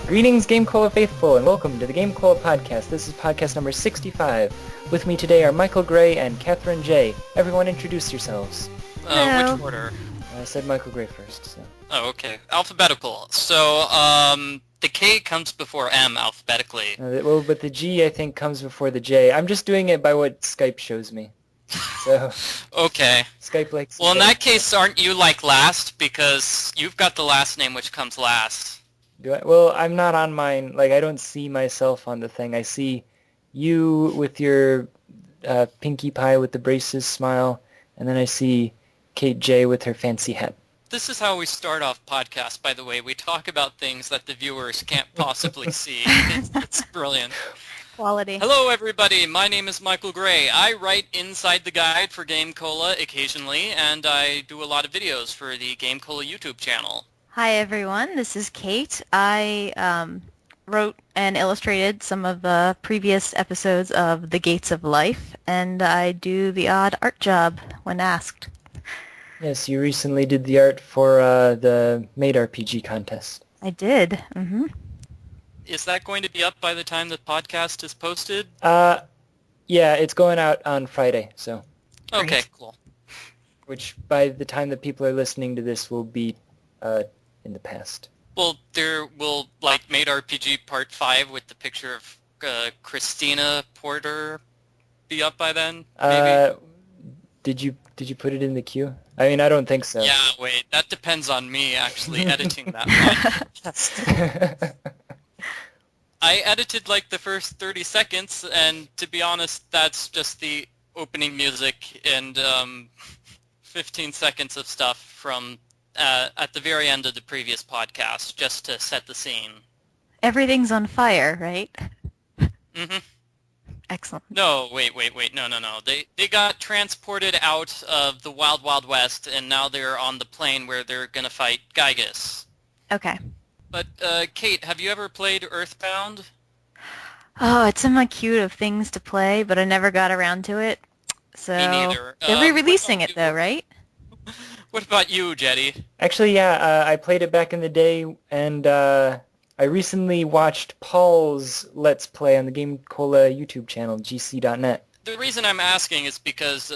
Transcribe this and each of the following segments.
Greetings, Game Cola faithful, and welcome to the Game Cola podcast. This is podcast number 65. With me today are Michael Gray and Catherine J. Everyone introduce yourselves. Which order? I said Michael Gray first, so. Oh, okay. Alphabetical. So, the K comes before M alphabetically. But the G, I think, comes before the J. I'm just doing it by what Skype shows me. So. Okay. Skype likes. Well, in that case, aren't you last because you've got the last name which comes last? Do I? Well, I'm not on mine. I don't see myself on the thing. I see you with your Pinkie Pie with the braces smile, and then I see Kate J with her fancy hat. This is how we start off podcasts, by the way. We talk about things that the viewers can't possibly see. It's brilliant. Quality. Hello, everybody. My name is Michael Gray. I write Inside the Guide for Game Cola occasionally, and I do a lot of videos for the Game Cola YouTube channel. Hi, everyone. This is Kate. I wrote and illustrated some of the previous episodes of The Gates of Life, and I do the odd art job when asked. Yes, you recently did the art for the Made RPG contest. I did. Mm-hmm. Is that going to be up by the time the podcast is posted? Yeah, it's going out on Friday, so. Okay, Great. cool. Which, by the time that people are listening to this, will be in the past. Well, there will, Made RPG Part 5 with the picture of Christina Porter be up by then, maybe? Did you put it in the queue? I mean, I don't think so. Yeah, wait, that depends on me actually editing that podcast. I edited, the first 30 seconds, and to be honest, that's just the opening music and 15 seconds of stuff from at the very end of the previous podcast, just to set the scene. Everything's on fire, right? Mm-hmm. Excellent. No, wait, no. They got transported out of the Wild Wild West, and now they're on the plane where they're gonna fight Gygus. Okay. But, Kate, have you ever played Earthbound? Oh, it's in my queue of things to play, but I never got around to it. So Me neither. They're re-releasing it, though, right? What about you, Jetty? Actually, yeah, I played it back in the day, and I recently watched Paul's Let's Play on the Game Cola YouTube channel, gc.net. The reason I'm asking is because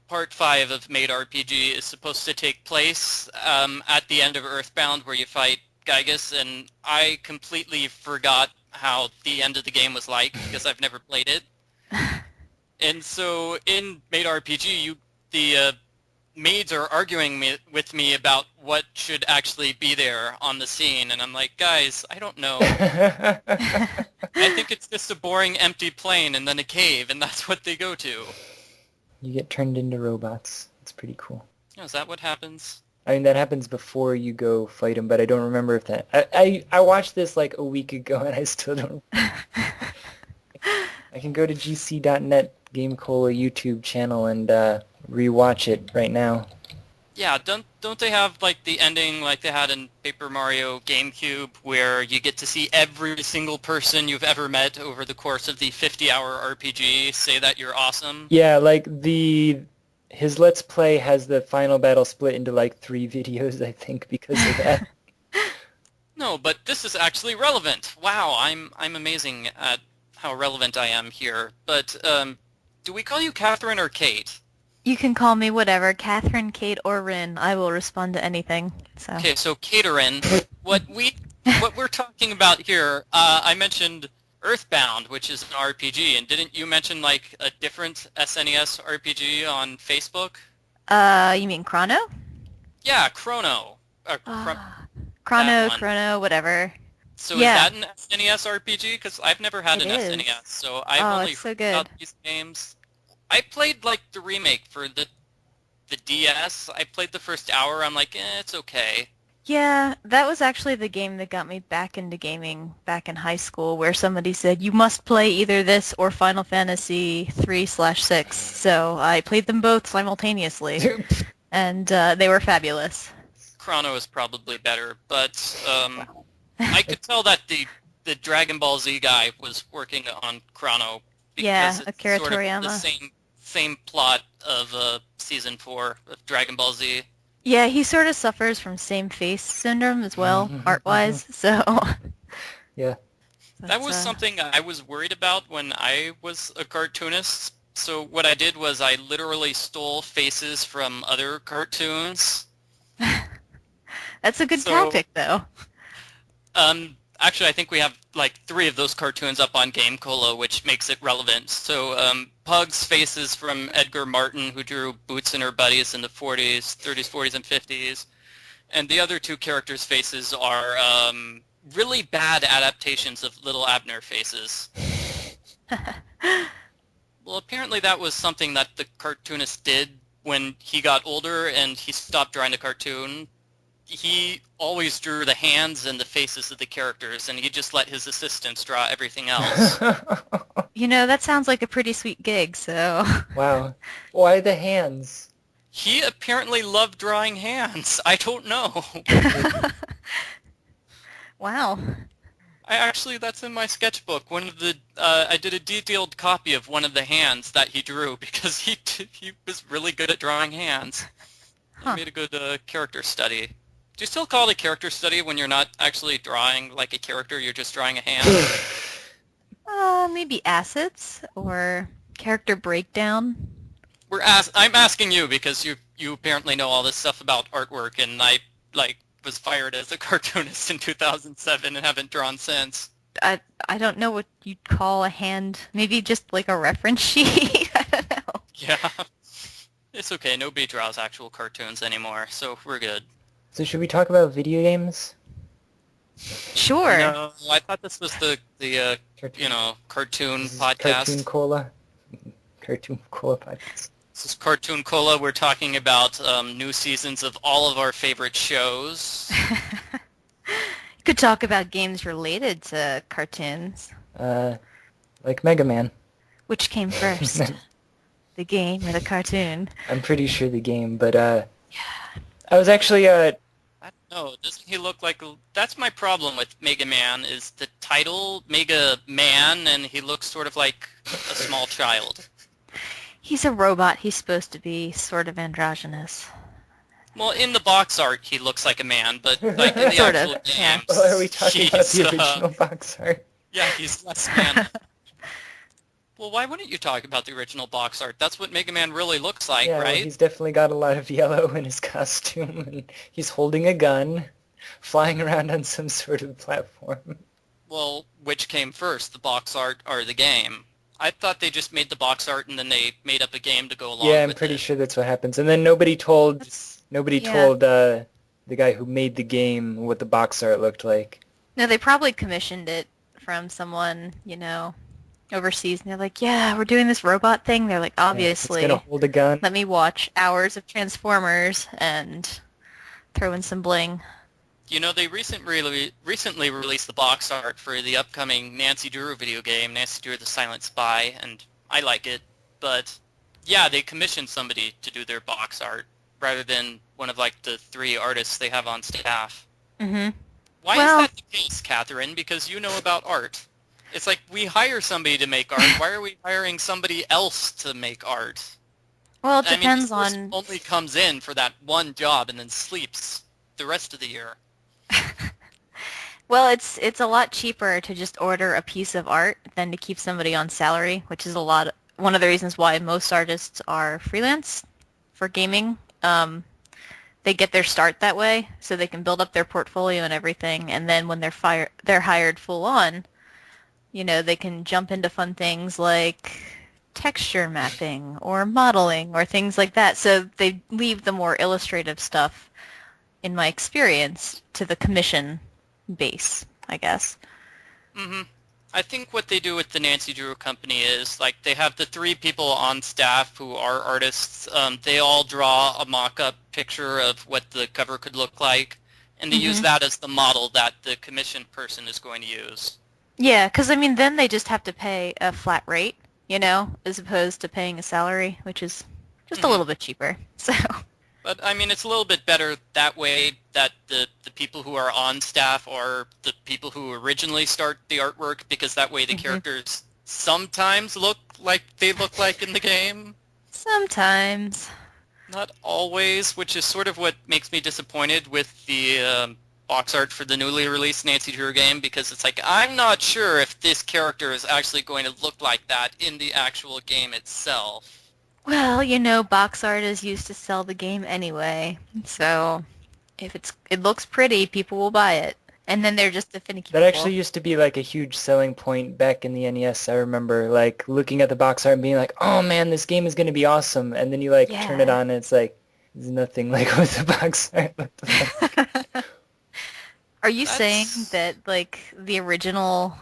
Part 5 of Made RPG is supposed to take place at the end of Earthbound, where you fight Gygus, and I completely forgot how the end of the game was like, because I've never played it. And so in Made RPG, the maids are arguing with me about what should actually be there on the scene, and I'm like, guys, I don't know. I think it's just a boring empty plane and then a cave, and that's what they go to. You get turned into robots. It's pretty cool. Is that what happens? I mean, that happens before you go fight him, but I don't remember if that... I watched this a week ago, and I still don't... I can go to gc.net Game Cola YouTube channel and rewatch it right now. Yeah, don't they have the ending like they had in Paper Mario GameCube, where you get to see every single person you've ever met over the course of the 50-hour RPG say that you're awesome? Yeah, his Let's Play has the final battle split into 3 videos, I think, because of that. No, but this is actually relevant. Wow, I'm amazing at how relevant I am here. But do we call you Catherine or Kate? You can call me whatever, Catherine, Kate, or Rin. I will respond to anything. So. Okay, so Caterin, what we're talking about here, I mentioned Earthbound, which is an RPG, and didn't you mention a different SNES RPG on Facebook? You mean Chrono? Yeah, Chrono. Chrono, whatever. So yeah. Is that an SNES RPG? Because I've never had an SNES, so I've only it's so heard good. about these games. I played the remake for the DS. I played the first hour. I'm like, it's okay. Yeah, that was actually the game that got me back into gaming back in high school, where somebody said, you must play either this or Final Fantasy 3/6. So I played them both simultaneously, and they were fabulous. Chrono is probably better, but I could tell that the Dragon Ball Z guy was working on Chrono, because it's Akira sort of Toriyama. the same plot of Season 4 of Dragon Ball Z. Yeah, he sort of suffers from same face syndrome as well, art-wise, so... Yeah. That was something I was worried about when I was a cartoonist. So what I did was I literally stole faces from other cartoons. That's a good So, tactic, though. actually, I think we have like 3 of those cartoons up on Game Cola, which makes it relevant. So, Pug's face is from Edgar Martin, who drew Boots and Her Buddies in the 40s, 30s, 40s, and 50s. And the other 2 characters' faces are really bad adaptations of Little Abner faces. Well, apparently that was something that the cartoonist did when he got older and he stopped drawing the cartoon. He always drew the hands and the faces of the characters, and he just let his assistants draw everything else. You know, that sounds like a pretty sweet gig, so... Wow. Why the hands? He apparently loved drawing hands. I don't know. Wow. That's in my sketchbook. I did a detailed copy of one of the hands that he drew because he was really good at drawing hands. He made a good character study. Do you still call it a character study when you're not actually drawing like a character, you're just drawing a hand? Maybe assets or character breakdown. I'm asking you because you apparently know all this stuff about artwork, and I was fired as a cartoonist in 2007 and haven't drawn since. I don't know what you'd call a hand. Maybe just like a reference sheet. I don't know. Yeah. It's okay. Nobody draws actual cartoons anymore, so we're good. So should we talk about video games? Sure. No, I thought this was the cartoon This is podcast. Cartoon Cola. Cartoon Cola podcast. This is Cartoon Cola. We're talking about new seasons of all of our favorite shows. You could talk about games related to cartoons. Like Mega Man. Which came first? The game or the cartoon? I'm pretty sure the game, but I was actually I don't know. Doesn't he look like... That's my problem with Mega Man, is the title, Mega Man, and he looks sort of like a small child. He's a robot. He's supposed to be sort of androgynous. Well, in the box art, he looks like a man, but like in the Sort of, actual yeah. games, Well, are we talking about the he's, original box art? Yeah, he's less man. Well, why wouldn't you talk about the original box art? That's what Mega Man really looks like, Yeah, well, right? he's definitely got a lot of yellow in his costume, and he's holding a gun, flying around on some sort of platform. Well, which came first, the box art or the game? I thought they just made the box art and then they made up a game to go along with it. Yeah, I'm pretty sure that's what happens. And then nobody told the guy who made the game what the box art looked like. No, they probably commissioned it from someone, overseas, and they're like, yeah, we're doing this robot thing. They're like, obviously, It's gonna hold a gun. let me watch hours of Transformers and throw in some bling. They recently released the box art for the upcoming Nancy Drew video game, Nancy Drew the Silent Spy, and I like it. But, yeah, they commissioned somebody to do their box art rather than one of, the 3 artists they have on staff. Mm-hmm. Why is that the case, Catherine? Because you know about art. It's like we hire somebody to make art. Why are we hiring somebody else to make art? Well, it I mean, depends this person on... only comes in for that one job and then sleeps the rest of the year. Well, it's a lot cheaper to just order a piece of art than to keep somebody on salary, which is one of the reasons why most artists are freelance for gaming. They get their start that way, so they can build up their portfolio and everything, and then when they're hired full on, they can jump into fun things like texture mapping or modeling or things like that. So they leave the more illustrative stuff, in my experience, to the commission base, I guess. Mm-hmm. I think what they do with the Nancy Drew company is, they have the 3 people on staff who are artists. They all draw a mock-up picture of what the cover could look like, and they use that as the model that the commission person is going to use. Yeah, because, then they just have to pay a flat rate, as opposed to paying a salary, which is just a little bit cheaper, so... But, it's a little bit better that way, that the people who are on staff are the people who originally start the artwork, because that way the characters sometimes look like they look like in the game. Sometimes. Not always, which is sort of what makes me disappointed with the box art for the newly released Nancy Drew game, because it's like, I'm not sure if this character is actually going to look like that in the actual game itself. Well, box art is used to sell the game anyway, so if it looks pretty, people will buy it. And then they're just the finicky That people. actually used to be like a huge selling point back in the NES. I remember like looking at the box art and being like, "Oh man, this game is going to be awesome." And then you like turn it Yeah. on and it's like there's nothing like what the box art. What the fuck? Are you saying That's- that like the original,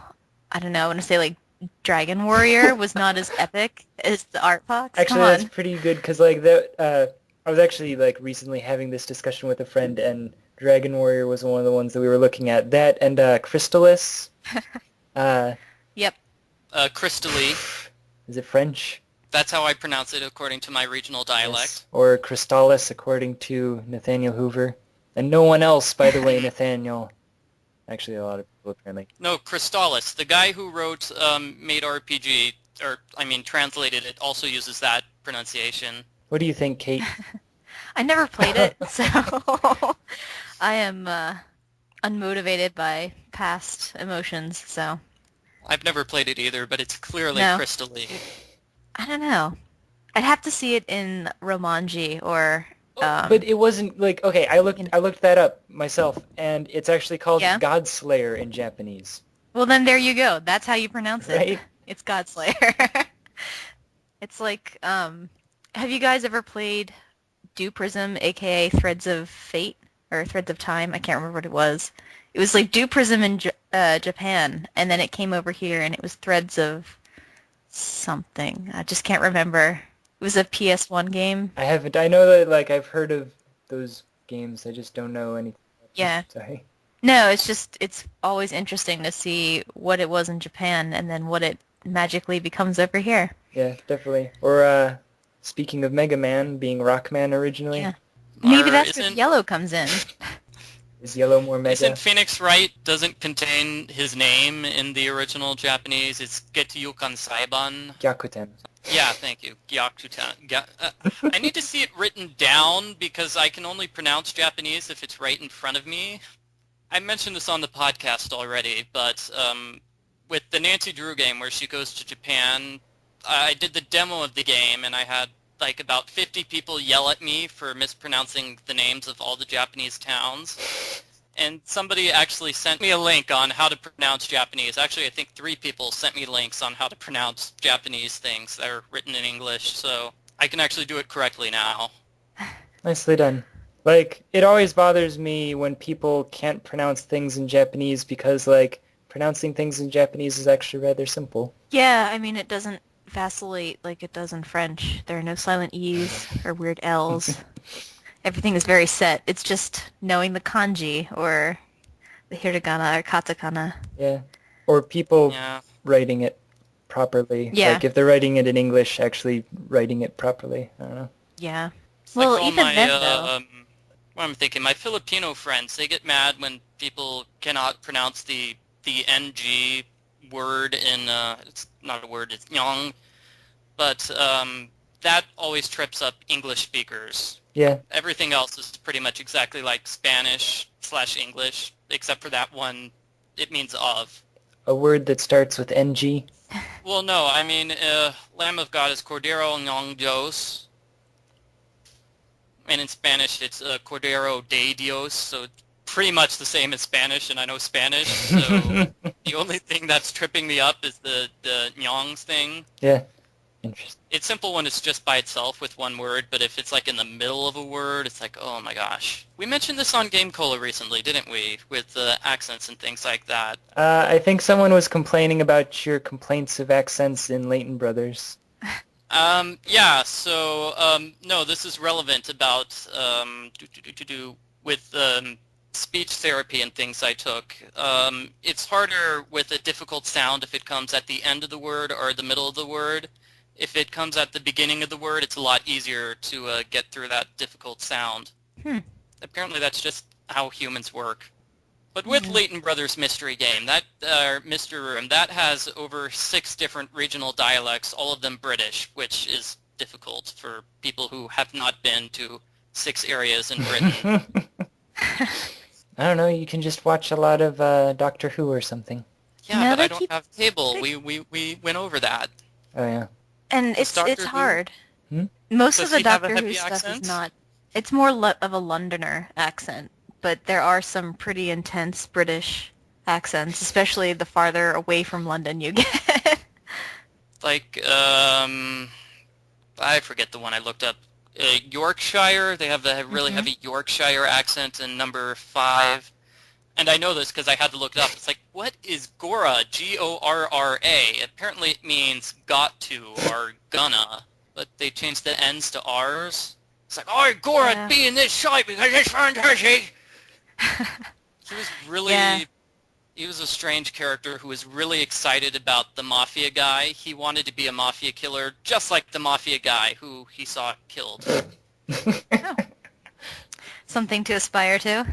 I don't know, I want to say like Dragon Warrior was not as epic as the art box? Actually, Come that's on. pretty good because like I was actually like recently having this discussion with a friend, and Dragon Warrior was one of the ones that we were looking at. That and Crystalis. Uh, Yep. Crystally, is it French? that's how I pronounce it according to my regional dialect. Yes. Or Crystalis, according to Nathaniel Hoover, and no one else, by the way, Nathaniel. Actually, a lot of people apparently. No, Crystalis, the guy who wrote Made RPG, or I mean translated it, also uses that pronunciation. What do you think, Kate? I never played it, so I am unmotivated by past emotions, so I've never played it either, but it's clearly No. crystally. I don't know. I'd have to see it in Romanji or But it wasn't like okay. I looked that up myself, and it's actually called Yeah? Godslayer in Japanese, well, then there you go. That's how you pronounce it. right? It's Godslayer. It's like, have you guys ever played Dew Prism, aka Threads of Fate or Threads of Time? I can't remember what it was. It was like Dew Prism in Japan, and then it came over here, and it was Threads of something. I just can't remember. It was a PS1 game. I haven't. I know that like I've heard of those games. I just don't know anything. Yeah. Sorry. No, it's always interesting to see what it was in Japan and then what it magically becomes over here. Yeah, definitely. Or speaking of Mega Man being Rockman originally, Yeah. Maybe Or that's where isn't- Yellow comes in. is Yellow more Mega? Isn't Phoenix Wright doesn't contain his name in the original Japanese? It's Getuyukan Saiban. Gyakuten. Yeah, thank you. Gyakutan. I need to see it written down because I can only pronounce Japanese if it's right in front of me. I mentioned this on the podcast already, but with the Nancy Drew game where she goes to Japan, I did the demo of the game and I had like about 50 people yell at me for mispronouncing the names of all the Japanese towns. And somebody actually sent me a link on how to pronounce Japanese. Actually, I think 3 people sent me links on how to pronounce Japanese things that are written in English, so I can actually do it correctly now. Nicely done. Like, it always bothers me when people can't pronounce things in Japanese because, like, pronouncing things in Japanese is actually rather simple. Yeah, I mean, it doesn't vacillate like it does in French. There are no silent E's or weird L's. Everything is very set. It's just knowing the kanji or the hiragana or katakana. Yeah. Or people Yeah. writing it properly. Yeah. Like, if they're writing it in English, actually writing it properly. I don't know. Yeah. It's Well, like all even my, then, though. what I'm thinking, my Filipino friends, they get mad when people cannot pronounce the NG word in, it's not a word, it's nyong, but that always trips up English speakers. Yeah. Everything else is pretty much exactly like Spanish/English, except for that one, it means of. A word that starts with NG. Well, no, I mean, Lamb of God is Cordero Ñong Dios, and in Spanish it's Cordero de Dios, so it's pretty much the same as Spanish, and I know Spanish, so the only thing that's tripping me up is the Ñongs thing. Yeah. Interesting. It's simple when it's just by itself with one word, but if it's like in the middle of a word, it's like, oh my gosh. We mentioned this on Game Cola recently, didn't we? With accents and things like that. I think someone was complaining about your complaints of accents in Leighton Brothers. Yeah, so, no, this is relevant about, with speech therapy and things I took. It's harder with a difficult sound if it comes at the end of the word or the middle of the word. If it comes at the beginning of the word, it's a lot easier to get through that difficult sound. Apparently that's just how humans work. But with Leighton Brothers Mystery Game, that Mystery Room, that has over 6 different regional dialects, all of them British, which is difficult for people who have not been to 6 areas in Britain. I don't know, you can just watch a lot of Doctor Who or something. Yeah, No, but they I don't keep have cable. they, We went over that. Oh yeah. and Does it's Doctor Who, hard. Hmm? Most of does the he have a Doctor Who heavy stuff is accent? not. It's more of a Londoner accent, but there are some pretty intense British accents, especially the farther away from London you get. Like, I forget the one I looked up. Yorkshire, they have the really hmm heavy Yorkshire accent in number 5. And I know this because I had to look it up. It's like, what is Gora? Gorra. Apparently it means got to or gonna, but they changed the N's to R's. It's like, oh, Gora, Yeah. be in this shite because it's fantastic. He was Yeah. really, he was a strange character who was really excited about the mafia guy. He wanted to be a mafia killer just like the mafia guy who he saw killed. Oh, something to aspire to.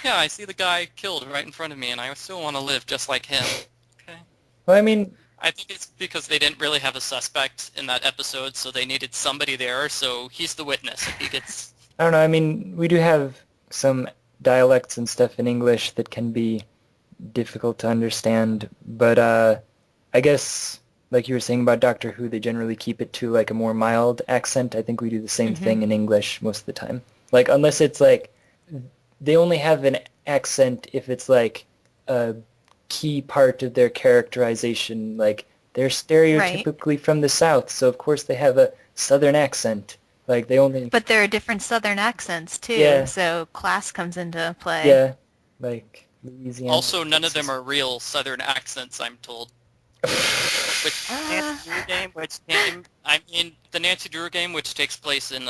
Yeah, I see the guy killed right in front of me and I still want to live just like him. Okay. Well, I mean, I think it's because they didn't really have a suspect in that episode, so they needed somebody there, so he's the witness. If he gets... I don't know. I mean, we do have some dialects and stuff in English that can be difficult to understand, but I guess like you were saying about Doctor Who, they generally keep it to like a more mild accent. I think we do the same hmm thing in English most of the time. Like unless it's like they only have an accent if it's like a key part of their characterization. Like they're Right. stereotypically from the South, so of course they have a Southern accent. Like they only, But there are different Southern accents too, yeah, so class comes into play. yeah, like Louisiana, Also, none of them Texas. are real Southern accents, I'm told. Which Nancy Uh, Drew game, I mean, the Nancy Drew game, which takes place in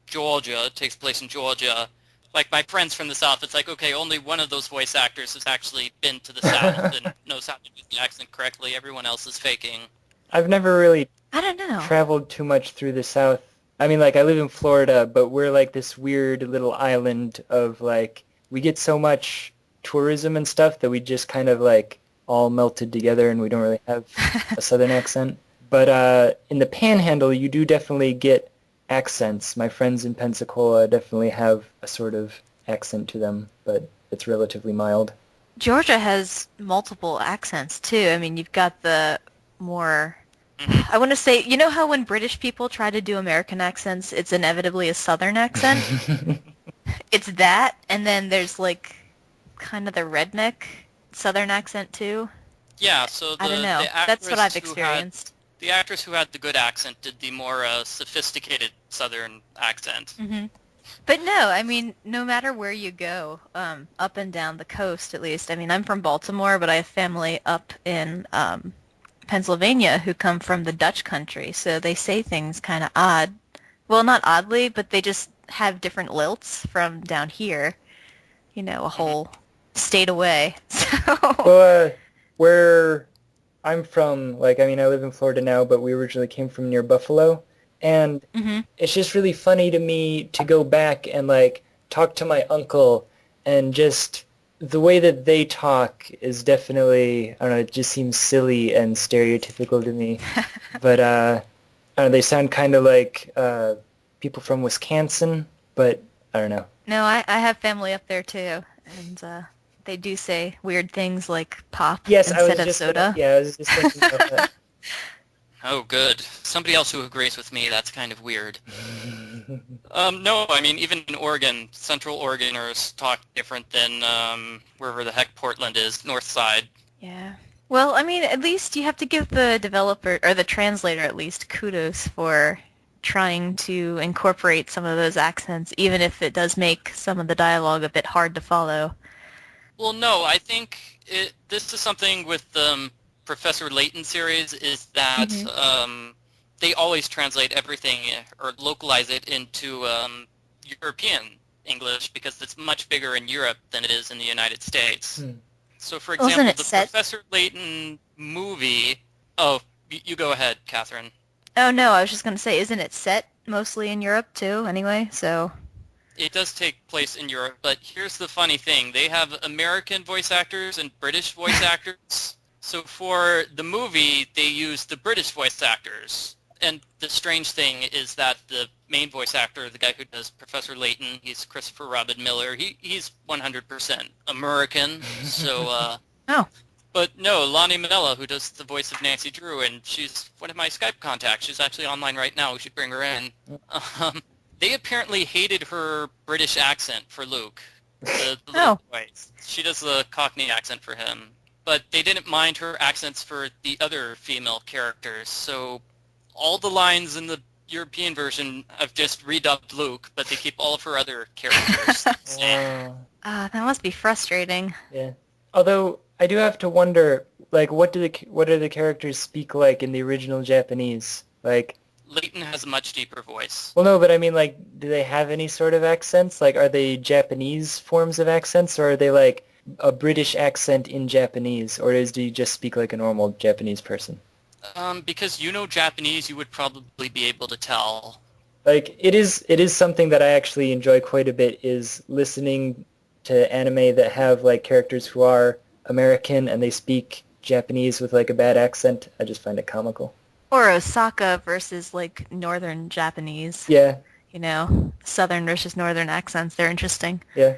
Georgia, takes place in Georgia. Like my friends from the South, it's like, okay, only one of those voice actors has actually been to the South and knows how to do the accent correctly. Everyone else is faking. I've never really I don't know. traveled too much through the South. I mean, like I live in Florida, but we're like this weird little island of like we get so much tourism and stuff that we just kind of like all melted together and we don't really have a Southern accent. But in the Panhandle, you do definitely get accents. My friends in Pensacola definitely have a sort of accent to them, but it's relatively mild. Georgia has multiple accents too. I mean, you've got the more, Hmm. I want to say, you know how when British people try to do American accents, it's inevitably a Southern accent? It's that, and then there's like kind of the redneck Southern accent too. Yeah, so I don't the know. the That's what I've actress who had experienced. the actress who had the good accent did the more sophisticated Southern accent. hmm But no, I mean, no matter where you go, up and down the coast at least. I mean, I'm from Baltimore, but I have family up in Pennsylvania who come from the Dutch country, so they say things kind of odd. Well, not oddly, but they just have different lilts from down here, you know, a Hmm. whole state away. So, Well, where I'm from, like, I mean, I live in Florida now, but we originally came from near Buffalo, and hmm it's just really funny to me to go back and, like, talk to my uncle, and just the way that they talk is definitely, I don't know, it just seems silly and stereotypical to me, but, I don't know, they sound kind of like people from Wisconsin, but I don't know. no, I have family up there too, and they do say weird things like pop Yes, I instead was of just soda. yeah, I was just thinking about that. Oh, good. Somebody else who agrees with me. That's kind of weird. No, I mean, even in Oregon, Central Oregoners talk different than wherever the heck Portland is, North Side. Yeah. Well, I mean, at least you have to give the developer, or the translator at least, kudos for trying to incorporate some of those accents, even if it does make some of the dialogue a bit hard to follow. Well, no, I think this is something with the Professor Layton series is that hmm they always translate everything or localize it into European English because it's much bigger in Europe than it is in the United States. Hmm. So, for Wasn't example, it the set? Professor Layton movie... Oh, you go ahead, Catherine. Oh no, I was just going to say, isn't it set mostly in Europe too, anyway? So, It does take place in Europe, but here's the funny thing. They have American voice actors and British voice actors. So for the movie, they use the British voice actors. And the strange thing is that the main voice actor, the guy who does Professor Layton, he's Christopher Robin Miller. He's 100% American. So, Oh. but no, Lonnie Minella, who does the voice of Nancy Drew, and she's one of my Skype contacts. She's actually online right now. We should bring her in. They apparently hated her British accent for Luke. The little boy. She does the Cockney accent for him. But they didn't mind her accents for the other female characters, so all the lines in the European version have just redubbed Luke, but they keep all of her other characters the same. That must be frustrating. Yeah. Although I do have to wonder, like, what do the characters speak like in the original Japanese? Like, Layton has a much deeper voice. well, no, but I mean, like, do they have any sort of accents? Like, are they Japanese forms of accents, or are they like a British accent in Japanese, or do you just speak like a normal Japanese person? Because you know Japanese, you would probably be able to tell. Like, it is something that I actually enjoy quite a bit, is listening to anime that have like characters who are American and they speak Japanese with like a bad accent. I just find it comical. Or Osaka versus like northern Japanese. Yeah, You know, southern versus northern accents. They're interesting. yeah.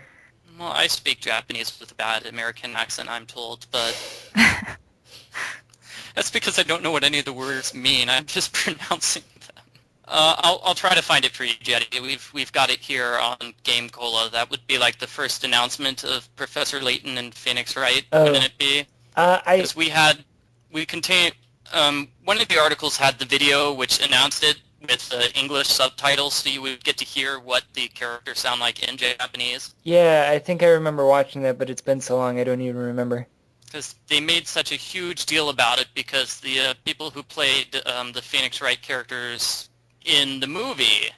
Well, I speak Japanese with a bad American accent, I'm told, but that's because I don't know what any of the words mean. I'm just pronouncing them. I'll try to find it for you, Jetty. We've got it here on Game Cola. That would be like the first announcement of Professor Layton and Phoenix Wright, wouldn't it be? Because one of the articles had the video which announced it with English subtitles, so you would get to hear what the characters sound like in Japanese. Yeah, I think I remember watching that, but it's been so long I don't even remember. Because they made such a huge deal about it because the people who played the Phoenix Wright characters in the movie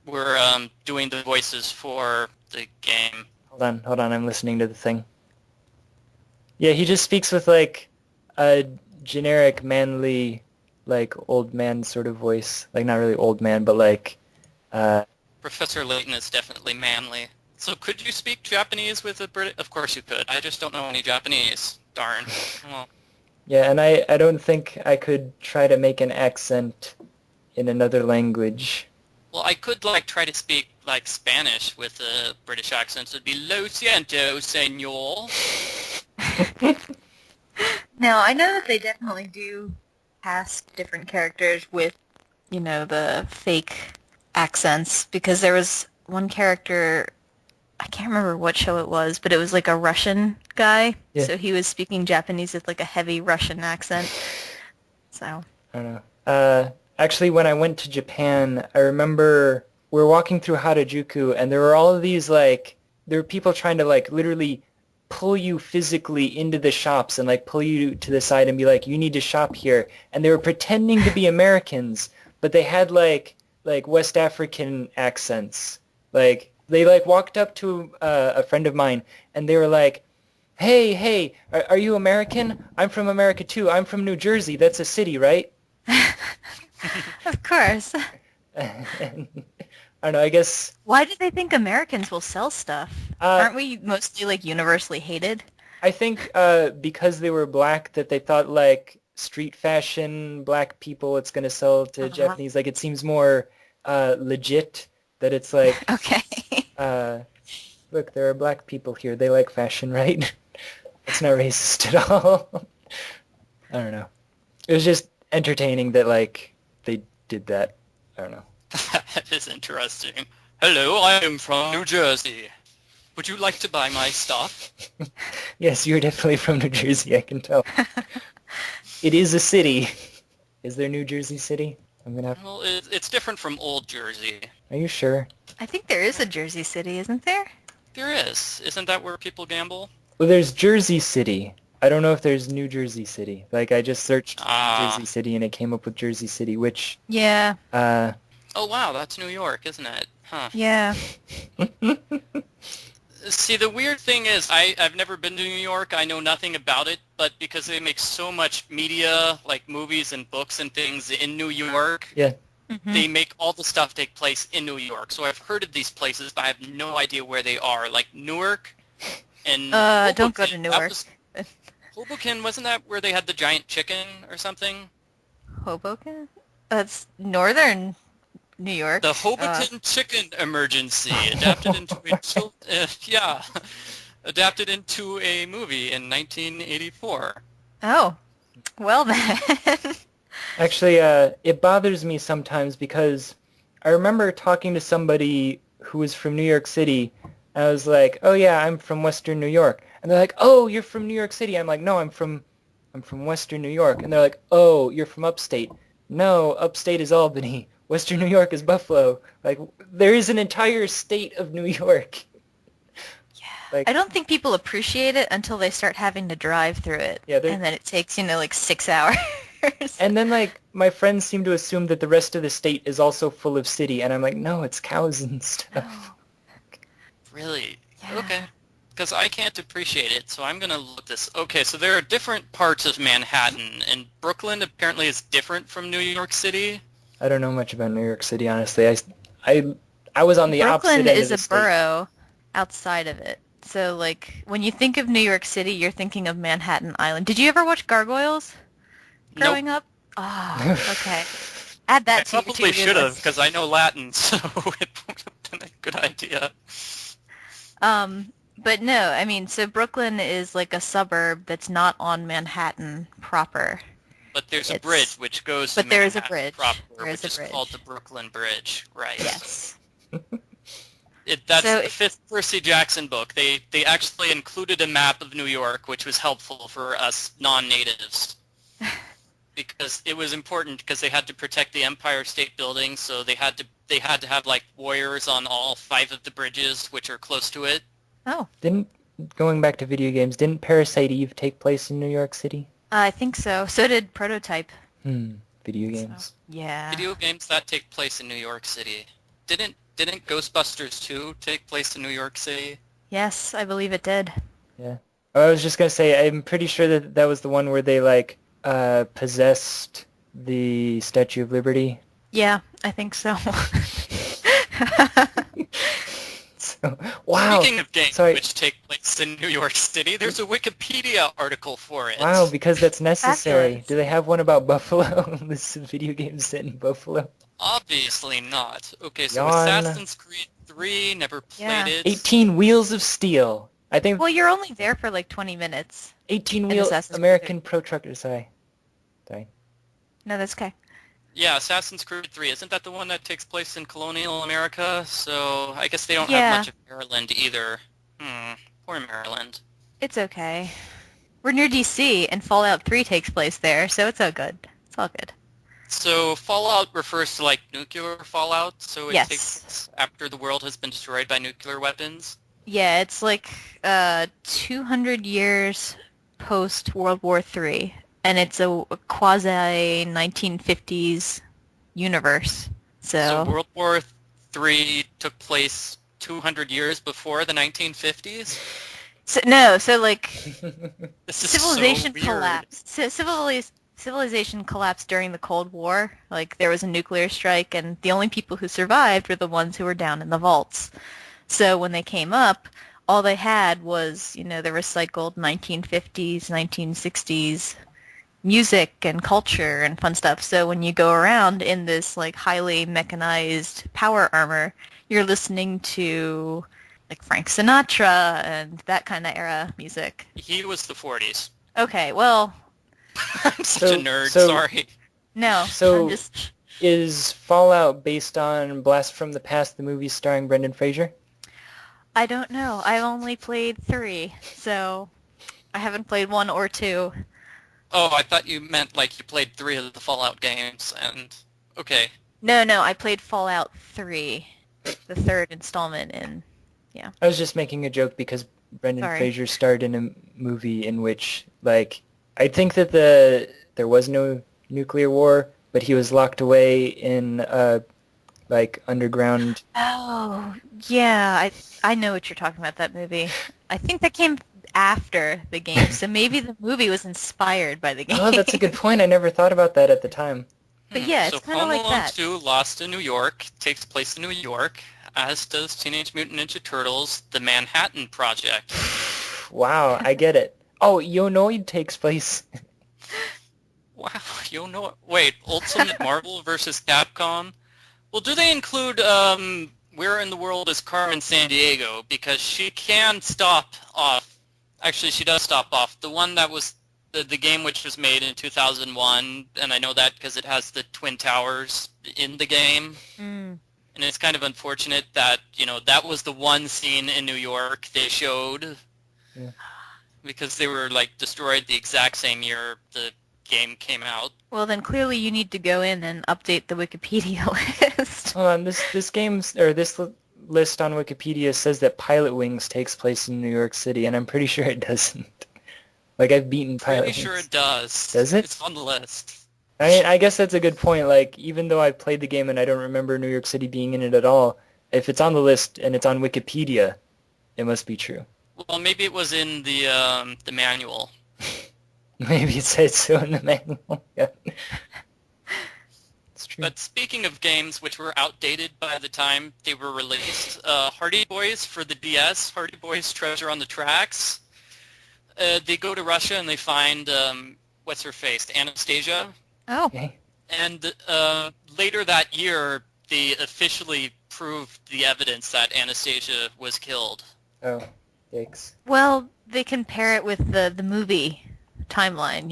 were doing the voices for the game. Hold on, I'm listening to the thing. Yeah, he just speaks with like a generic manly, like old man sort of voice. Like not really old man, but like Professor Layton is definitely manly. So could you speak Japanese with a British? Of course you could. I just don't know any Japanese. Darn. Well, yeah, and I don't think I could try to make an accent in another language. well, I could like try to speak like Spanish with a British accent. It'd be "Lo siento, señor." Now, I know that they definitely do cast different characters with, you know, the fake accents, because there was one character, I can't remember what show it was, but it was like a Russian guy, Yeah. so he was speaking Japanese with like a heavy Russian accent. So, I don't know. Actually, when I went to Japan, I remember we were walking through Harajuku, and there were all of these, like, there were people trying to, like, literally pull you physically into the shops and, like, pull you to the side and be like, you need to shop here. And they were pretending to be Americans, but they had, like West African accents. Like, they, like, walked up to a friend of mine, and they were like, hey, are you American? I'm from America, too. I'm from New Jersey. That's a city, right? of course. And, I don't know, I guess... Why do they think Americans will sell stuff? Aren't we mostly like universally hated? I think because they were black that they thought like street fashion, black people, it's going to sell to Japanese. Like it seems more legit that it's like, Okay. look, there are black people here. They like fashion, right? It's not racist at all. I don't know. It was just entertaining that like they did that. I don't know. That is interesting. Hello, I am from New Jersey. Would you like to buy my stuff? Yes, you're definitely from New Jersey, I can tell. It is a city. Is there New Jersey City? I'm gonna have... Well, it's different from Old Jersey. Are you sure? I think there is a Jersey City, isn't there? There is. Isn't that where people gamble? Well, there's Jersey City. I don't know if there's New Jersey City. Like, I just searched New Jersey City and it came up with Jersey City, which... Yeah. Oh, wow, that's New York, isn't it? Huh. Yeah. See, the weird thing is, I've never been to New York. I know nothing about it, but because they make so much media, like movies and books and things in New York, Yeah. they make all the stuff take place in New York. So I've heard of these places, but I have no idea where they are. Like Newark and don't go to Hoboken. Newark. Hoboken, wasn't that where they had the giant chicken or something? Hoboken? That's northern New York. The Hoboken chicken emergency, adapted into adapted into a movie in 1984. Oh, well then. Actually, it bothers me sometimes because I remember talking to somebody who was from New York City. And I was like, "Oh yeah, I'm from Western New York," and they're like, "Oh, you're from New York City." I'm like, "No, I'm from Western New York," and they're like, "Oh, you're from upstate." No, upstate is Albany. Western New York is Buffalo. Like, there is an entire state of New York. I Like, don't think people appreciate it until they start having to drive through it. yeah, And then it takes, like 6 hours. and then like my friends seem to assume that the rest of the state is also full of city, and I'm like, no, it's cows and stuff. Really? Yeah. Okay. Because I can't appreciate it, so I'm going to look this. Okay, so there are different parts of Manhattan, and Brooklyn apparently is different from New York City. I don't know much about New York City, honestly. I was on the opposite Brooklyn end is of a the state. borough outside of it. So, like, when you think of New York City, you're thinking of Manhattan Island. Did you ever watch Gargoyles Nope. growing up? Oh, okay. Add I that to your probably to-do should have, list. because I know Latin, so it would have been a good idea. But no, I mean, so Brooklyn is like a suburb that's not on Manhattan proper. But there's a It's- bridge which goes to but there is a Manhattan bridge. proper, There is which a is called bridge. the Brooklyn Bridge, right? Yes. That's So the it- fifth Percy Jackson book. They actually included a map of New York, which was helpful for us non-natives. Because it was important because they had to protect the Empire State Building, so they had to have like warriors on all 5 of the bridges which are close to it. Oh, Going back to video games, didn't Parasite Eve take place in New York City? I think so. So did Prototype. Video games. Yeah. Video games that take place in New York City. Didn't Ghostbusters 2 take place in New York City? Yes, I believe it did. Yeah. I was just gonna say, I'm pretty sure that that was the one where they like possessed the Statue of Liberty. Yeah, I think so. So, wow. Speaking of games Sorry. which take place in New York City, there's a Wikipedia article for it. Wow, because that's necessary. Fabulous. Do they have one about Buffalo? This is a video game set in Buffalo. Obviously not. Okay, so Yawn. Assassin's Creed 3, never played Yeah. it. 18 Wheels of Steel. I think Well, you're only there for like 20 minutes. 18 in wheel Assassin's Creed American Pro Trucker. Sorry. No, that's okay. Yeah, Assassin's Creed 3. Isn't that the one that takes place in colonial America? So I guess they don't Yeah. have much of Maryland either. Poor Maryland. It's okay. We're near DC, and Fallout 3 takes place there, so it's all good. It's all good. So Fallout refers to like nuclear fallout, so it Yes. takes place after the world has been destroyed by nuclear weapons. Yeah, it's like 200 years post World War III, and it's a quasi 1950s universe. So So World War III took place 200 years before the 1950s? so like This is civilization so weird. collapsed. Civilization collapsed during the Cold War. Like there was a nuclear strike, and the only people who survived were the ones who were down in the vaults. So when they came up, all they had was, the recycled 1950s, 1960s music and culture and fun stuff. So when you go around in this like highly mechanized power armor, you're listening to like Frank Sinatra and that kind of era music. He was the 40s. Okay, well, I'm such a nerd, so- sorry. no, So- I'm just... Is Fallout based on Blast from the Past, the movie starring Brendan Fraser? I don't know. I've only played 3, so I haven't played 1 or 2. Oh, I thought you meant like you played 3 of the Fallout games, and okay. No, I played Fallout 3, the third installment in... I was just making a joke because Brendan Sorry. Fraser starred in a movie in which, like, I think that there was no nuclear war, but he was locked away in like underground. Oh, yeah, I know what you're talking about, that movie. I think that came after the game, so maybe the movie was inspired by the game. Oh, that's a good point. I never thought about that at the time. But yeah, it's So kinda Home like Alone that. 2, Lost in New York, takes place in New York, as does Teenage Mutant Ninja Turtles, The Manhattan Project. Wow, I get it. Oh, Yonoid takes place. Wow, you don't know. Wait, Ultimate Marvel versus Capcom? Well, do they include Where in the World is Carmen Sandiego? Because she can stop off. Actually, she does stop off. The one that was the game which was made in 2001, and I know that because it has the Twin Towers in the game. Mm. And it's kind of unfortunate that, that was the one scene in New York they showed. Yeah. Because they were, destroyed the exact same year the game came out. Well, then clearly you need to go in and update the Wikipedia list. Hold on, this list on Wikipedia says that Pilot Wings takes place in New York City, and I'm pretty sure it doesn't. Like, I've beaten Pilot Pretty Wings. sure it does. Does it? It's on the list. I mean, I guess that's a good point. Like, even though I played the game and I don't remember New York City being in it at all, if it's on the list and it's on Wikipedia, it must be true. Well, maybe it was in the manual. Maybe it says so in the manual. Yeah. It's true. But speaking of games which were outdated by the time they were released, Hardy Boys for the DS, Hardy Boys Treasure on the Tracks, they go to Russia and they find, what's her face, Anastasia. Oh. Okay. And later that year, they officially proved the evidence that Anastasia was killed. Oh, yikes. Well, they compare it with the movie timeline,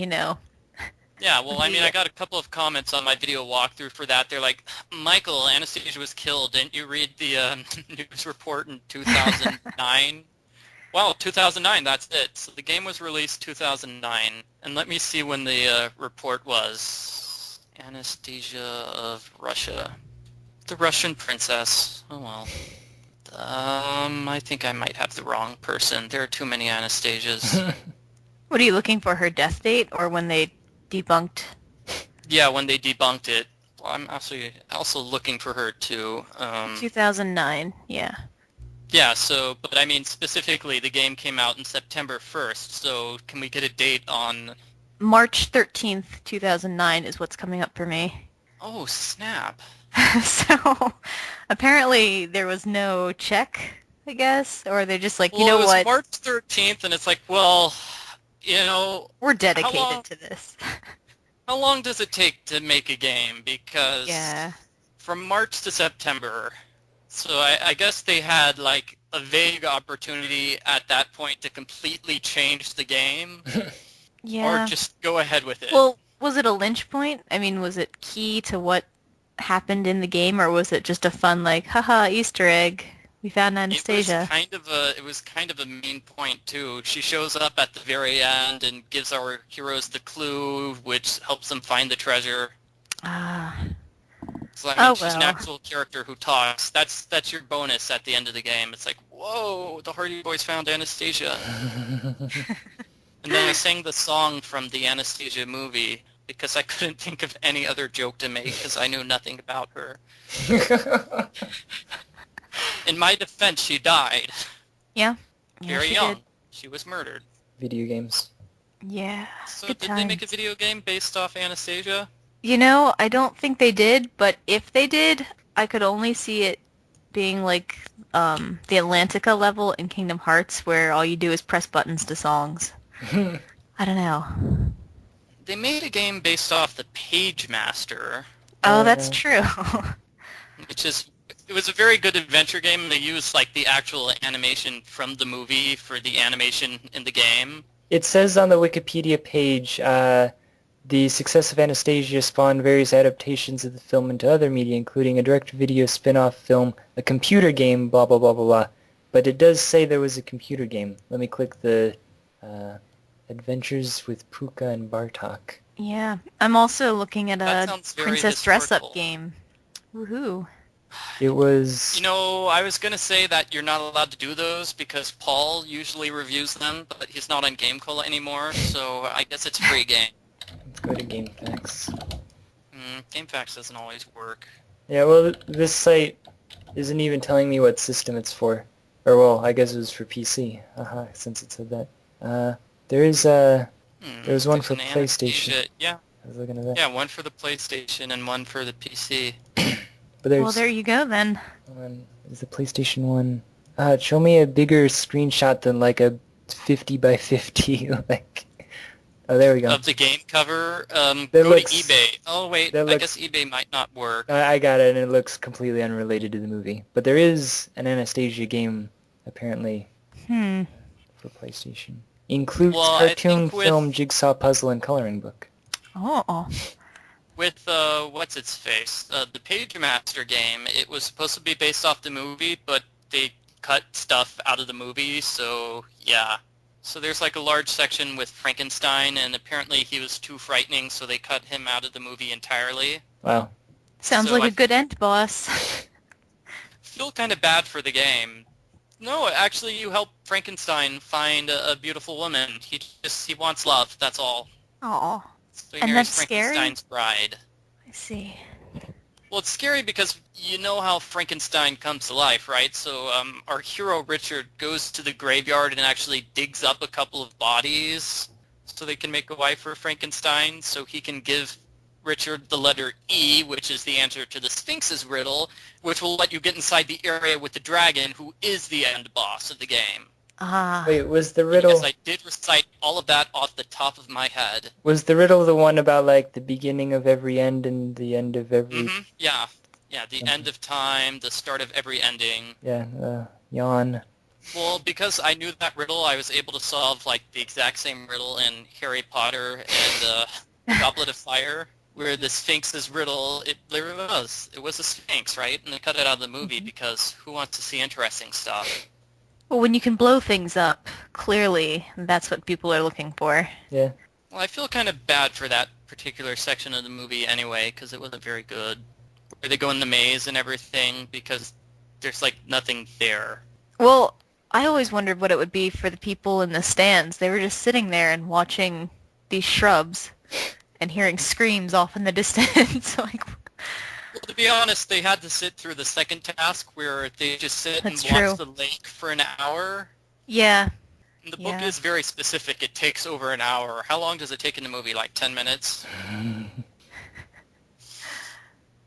Yeah, well, I mean, I got a couple of comments on my video walkthrough for that. They're like, Michael, Anastasia was killed. Didn't you read the news report in 2009? Well, 2009, that's it. So the game was released 2009. And let me see when the report was. Anastasia of Russia. The Russian princess. Oh, well. I think I might have the wrong person. There are too many Anastasias. What are you looking for, her death date or when they debunked? Yeah, when they debunked it. Well, I'm also looking for her too. 2009, yeah. Yeah, so, but I mean specifically the game came out in September 1st, so can we get a date on... March 13th, 2009 is what's coming up for me. Oh, snap. So, apparently there was no check, I guess, or they're just like, Well, you know it was what, March 13th, and it's like, well, we're dedicated long- to this. how long does it take to make a game? Because Yeah. from March to September, so I guess they had, a vague opportunity at that point to completely change the game, Yeah. or just go ahead with it. Well, was it a lynch point? I mean, was it key to what happened in the game, or was it just a fun, haha, Easter egg, we found Anastasia? It was kind of a main point too. She shows up at the very end and gives our heroes the clue, which helps them find the treasure. Ah. So I mean, she's an well. actual character who talks. That's your bonus at the end of the game. It's like, whoa, the Hardy Boys found Anastasia. And then I sang the song from the Anastasia movie because I couldn't think of any other joke to make because I knew nothing about her. In my defense, she died. Yeah. Very she young. did. She was murdered. Video games. Yeah. So Good did they make a times. video game based off Anastasia? I don't think they did, but if they did, I could only see it being like the Atlantica level in Kingdom Hearts, where all you do is press buttons to songs. I don't know. They made a game based off the Page Master, Oh, that's Uh, true. it was a very good adventure game. They used the actual animation from the movie for the animation in the game. It says on the Wikipedia page, the success of Anastasia spawned various adaptations of the film into other media, including a direct-to-video spin-off film, a computer game, blah, blah, blah, blah, blah. But it does say there was a computer game. Let me click the Adventures with Puka and Bartok. Yeah. I'm also looking at That a sounds very Princess Dress-Up historical. game. Woohoo. It was... I was going to say that you're not allowed to do those because Paul usually reviews them, but he's not on GameCola anymore, so I guess it's free game. Let's go to GameFAQs. GameFAQs doesn't always work. Yeah, well, this site isn't even telling me what system it's for. Or, well, I guess it was for PC. Since it said that. There's one for There's an PlayStation. Anastasia- Yeah, I was looking at that. yeah, one for the PlayStation and one for the PC. But there's... Well, there you go then. Is the PlayStation 1... show me a bigger screenshot than a 50 by 50, Oh, there we go. of the game cover. That Go looks- to eBay. Oh wait, that I looks- guess eBay might not work. I got it, and it looks completely unrelated to the movie. But there is an Anastasia game, apparently, for PlayStation. Includes Well, I cartoon, think with- film, jigsaw puzzle, and coloring book. Oh. With what's its face, the Page Master game, it was supposed to be based off the movie, but they cut stuff out of the movie, so yeah. So there's like a large section with Frankenstein, and apparently he was too frightening, so they cut him out of the movie entirely. Wow. Sounds So like I a good end, boss. Feel kind of bad for the game. No, actually, you help Frankenstein find a beautiful woman. He wants love. That's all. Oh, So he And marries that's scary? Frankenstein's bride. I see. Well, it's scary because you know how Frankenstein comes to life, right? So our hero Richard goes to the graveyard and actually digs up a couple of bodies so they can make a wife for Frankenstein, so he can give Richard the letter E, which is the answer to the Sphinx's riddle, which will let you get inside the area with the dragon, who is the end boss of the game. Wait, was the riddle Yes, I did recite all of that off the top of my head. the one about like the beginning of every end and the end of every Yeah. Yeah, the end of time, the start of every ending. yawn? Well, because I knew that riddle, I was able to solve like the exact same riddle in Harry Potter and Goblet of Fire, where the Sphinx's riddle, it was a Sphinx, right? And they cut it out of the movie because who wants to see interesting stuff? Well, when you can blow things up, clearly that's what people are looking for. Yeah. Well, I feel kind of bad for that particular section of the movie anyway, because it wasn't very good. Where they go in the maze and everything, because there's like nothing there. Well, I always wondered what it would be for the people in the stands. They were just sitting there and watching these shrubs and hearing screams off in the distance. Like, Well, to be honest, they had to sit through the second task where they just sit That's and watch true. the lake for an hour. yeah. And the book Yeah. is very specific. It takes over an hour. How long does it take in the movie? Like 10 minutes?